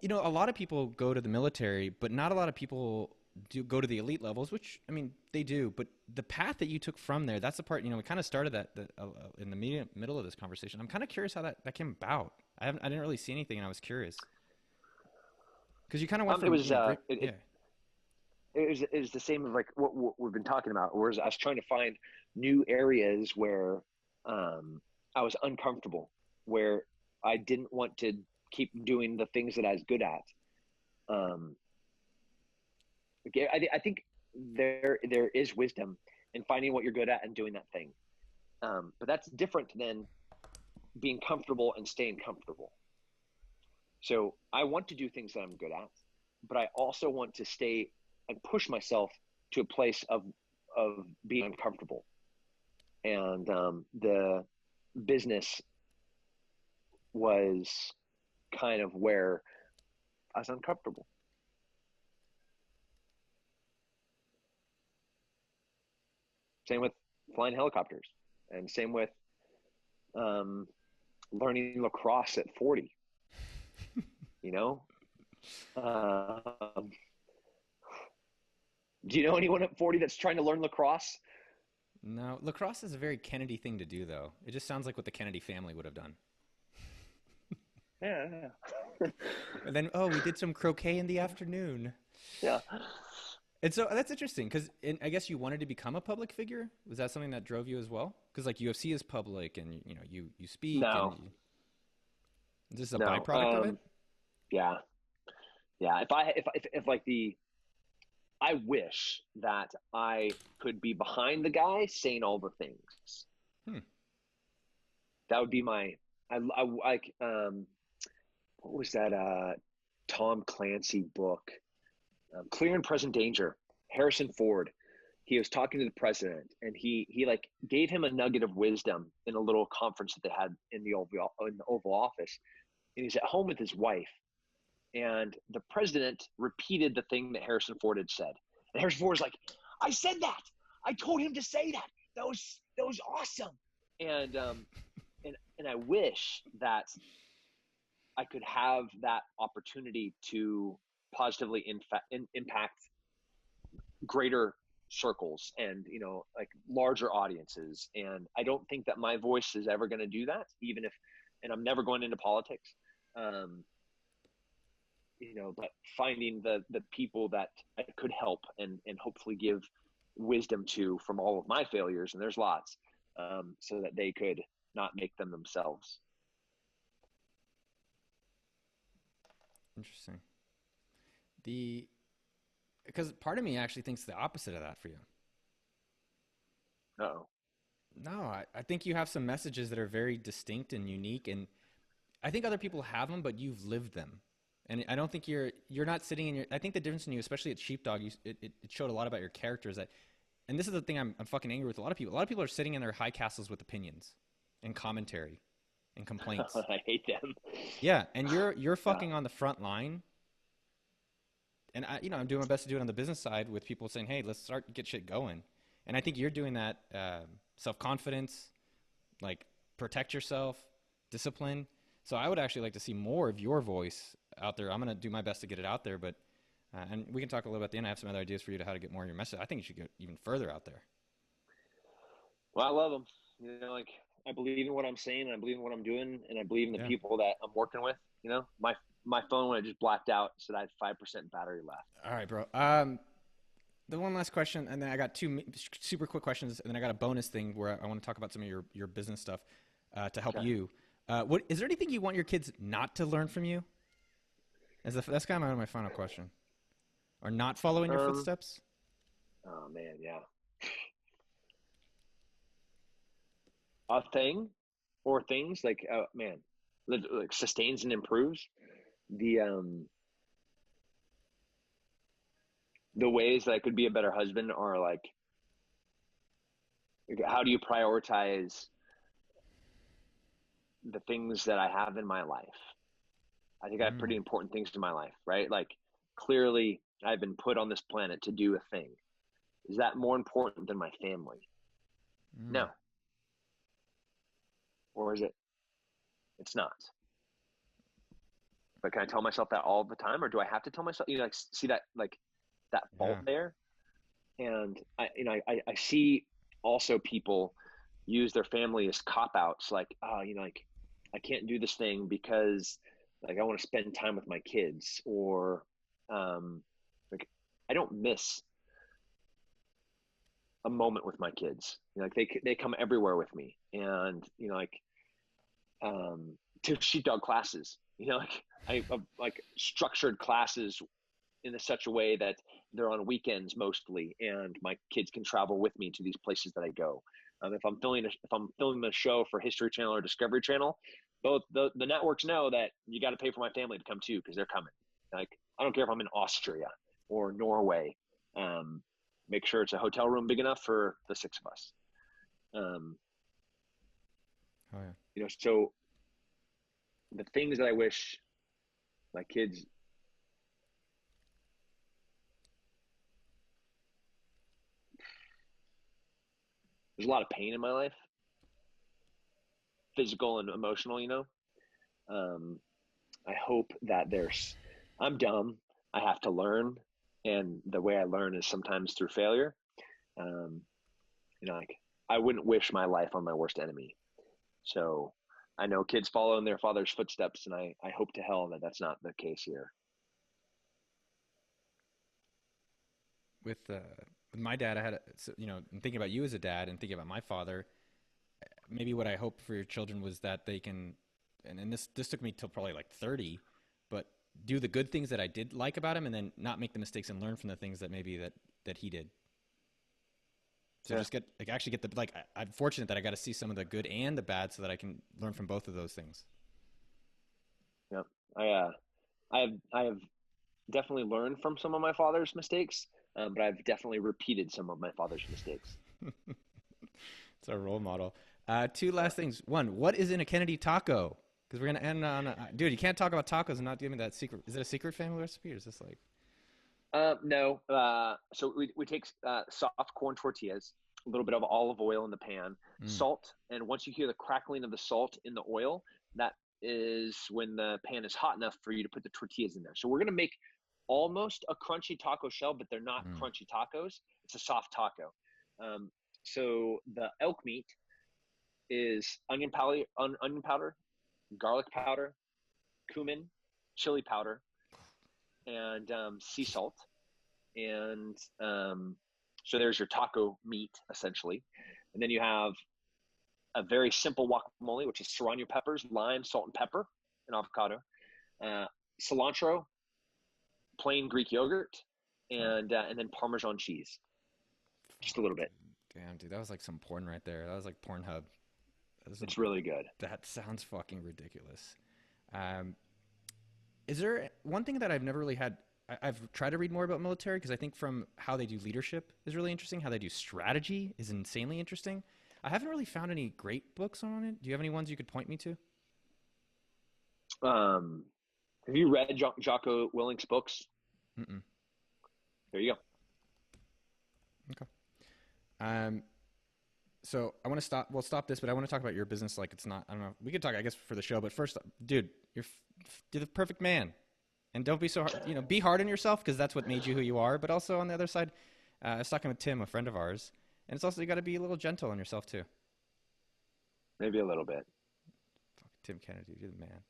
A: a lot of people go to the military, but not a lot of people do go to the elite levels, which, I mean, they do. But the path that you took from there, that's the part, we kind of started that in the middle of this conversation. I'm kind of curious how that came about. I didn't really see anything, and I was curious. Because you kind of went from, yeah.
B: It was the same as like what we've been talking about. Whereas I was trying to find new areas where I was uncomfortable, where I didn't want to keep doing the things that I was good at. Um, I think there is wisdom in finding what you're good at and doing that thing. But that's different than being comfortable and staying comfortable. So I want to do things that I'm good at, but I also want to stay and push myself to a place of being uncomfortable. And the business was kind of where I was uncomfortable. Same with flying helicopters, and same with um, learning lacrosse at 40. You know, um, do you know anyone at 40 that's trying to learn lacrosse?
A: No, lacrosse is a very Kennedy thing to do, though. It just sounds like what the Kennedy family would have done.
B: Yeah,
A: And then, oh, we did some croquet in the afternoon.
B: yeah.
A: And so that's interesting because I guess you wanted to become a public figure. Was that something that drove you as well? Because like UFC is public, and you speak, and
B: No,
A: is this a
B: no.
A: byproduct of it?
B: Yeah, yeah. If like I wish that I could be behind the guy saying all the things.
A: Hmm.
B: That would be my. Like what was that? Tom Clancy book, Clear and Present Danger. Harrison Ford. He was talking to the president, and he like gave him a nugget of wisdom in a little conference that they had in the Oval Office. And he's at home with his wife, and the president repeated the thing that Harrison Ford had said. And Harrison Ford was like, "I said that. I told him to say that. That was awesome." And and I wish that I could have that opportunity to positively impact greater circles and like larger audiences. And I don't think that my voice is ever going to do that, even if, and I'm never going into politics. Um, but finding the people that I could help and hopefully give wisdom to from all of my failures, and there's lots, so that they could not make them themselves.
A: Interesting. The Because part of me actually thinks the opposite of that for you.
B: Oh,
A: No, I think you have some messages that are very distinct and unique, and I think other people have them, but you've lived them. And I don't think you're not sitting in your. I think the difference in you, especially at Sheepdog, it showed a lot about your characters. That, and this is the thing I'm fucking angry with a lot of people. A lot of people are sitting in their high castles with opinions, and commentary, and complaints.
B: I hate them.
A: Yeah, and you're
B: Yeah.
A: fucking on the front line. And I'm doing my best to do it on the business side with people saying, "Hey, let's start get shit going." And I think you're doing that. Self confidence, like protect yourself, discipline. So I would actually like to see more of your voice out there. I'm gonna do my best to get it out there, but and we can talk a little bit at the end. I have some other ideas for you to how to get more of your message. I think you should get even further out there.
B: Well, I love them. Like I believe in what I'm saying, and I believe in what I'm doing, and I believe in the
A: Yeah.
B: people that I'm working with. My phone, when I just blacked out, said I had 5% battery left.
A: All right, bro. The one last question, and then I got two super quick questions, and then I got a bonus thing where I want to talk about some of your business stuff to help
B: Okay.
A: you. What is there anything you want your kids not to learn from you? That's kind of my final question. Or not follow in your
B: Um.
A: footsteps?
B: Oh man, yeah. A thing, or things like, man, like sustains and improves the ways that I could be a better husband are like, how do you prioritize the things that I have in my life? I think I have pretty
A: Mm,
B: important things in my life, right? Like clearly I've been put on this planet to do a thing. Is that more important than my family?
A: mm,
B: No. Or is it? It's not. But can I tell myself that all the time, or do I have to tell myself? Like see that like that fault
A: yeah.
B: there, and I see also people use their family as cop outs, like like I can't do this thing because like I want to spend time with my kids, or like I don't miss a moment with my kids. Like they come everywhere with me, and like to sheepdog classes. Like like structured classes in such a way that they're on weekends mostly, and my kids can travel with me to these places that I go. If I'm filming a show for History Channel or Discovery Channel, both the networks know that you got to pay for my family to come too because they're coming. Like I don't care if I'm in Austria or Norway. Um, Make sure it's a hotel room big enough for the six of us. Um,
A: Oh yeah.
B: so the things that I wish my kids, there's a lot of pain in my life, physical and emotional. Um, I hope that I'm dumb. I have to learn. And the way I learn is sometimes through failure. Um, like I wouldn't wish my life on my worst enemy. So I know kids follow in their father's footsteps, and I hope to hell that that's not the case here.
A: With my dad, I had, and thinking about you as a dad and thinking about my father, maybe what I hope for your children was that they can, and this took me till probably like 30, but do the good things that I did like about him, and then not make the mistakes and learn from the things that maybe that he did. So
B: Yeah.
A: just actually get the, like, I'm fortunate that I got to see some of the good and the bad so that I can learn from both of those things.
B: Yeah. I have definitely learned from some of my father's mistakes, but I've definitely repeated some of my father's mistakes.
A: It's our role model. Two
B: Yeah.
A: last things. One, what is in a Kennedy taco? Because we're gonna end on dude. You can't talk about tacos and not give me that secret. Is it a secret family recipe, or is this like?
B: No. So we take soft corn tortillas, a little bit of olive oil in the pan,
A: Mm,
B: salt, and once you hear the crackling of the salt in the oil, that is when the pan is hot enough for you to put the tortillas in there. So we're gonna make almost a crunchy taco shell, but they're not
A: mm.
B: crunchy tacos. It's a soft taco. Um, so the elk meat is onion powder, garlic powder, cumin, chili powder, and sea salt. And so there's your taco meat essentially. And then you have a very simple guacamole, which is serrano peppers, lime, salt, and pepper, and avocado, uh, cilantro, plain Greek yogurt,
A: Oh,
B: and then Parmesan cheese, just a
A: fuck,
B: little bit.
A: damn, dude, that was like some porn right there. That was like Pornhub. That, was a,
B: It's really good.
A: that sounds fucking ridiculous. Um, is there one thing that I've never really had? I've tried to read more about military because I think from how they do leadership is really interesting. How they do strategy is insanely interesting. I haven't really found any great books on it. Do you have any ones you could point me to?
B: Um, have you read Jocko Willink's books?
A: Mm-mm.
B: There you go.
A: Okay. Um, so I want to stop. We'll stop this, but I want to talk about your business. Like it's not. I don't know. We could talk, I guess, for the show. But first, dude, you're the perfect man, and don't be so hard. Be hard on yourself because that's what made you who you are. But also on the other side, I was talking with Tim, a friend of ours, and it's also you got to be a little gentle on yourself too.
B: Maybe a little bit.
A: Fuck, Tim Kennedy, you're the man.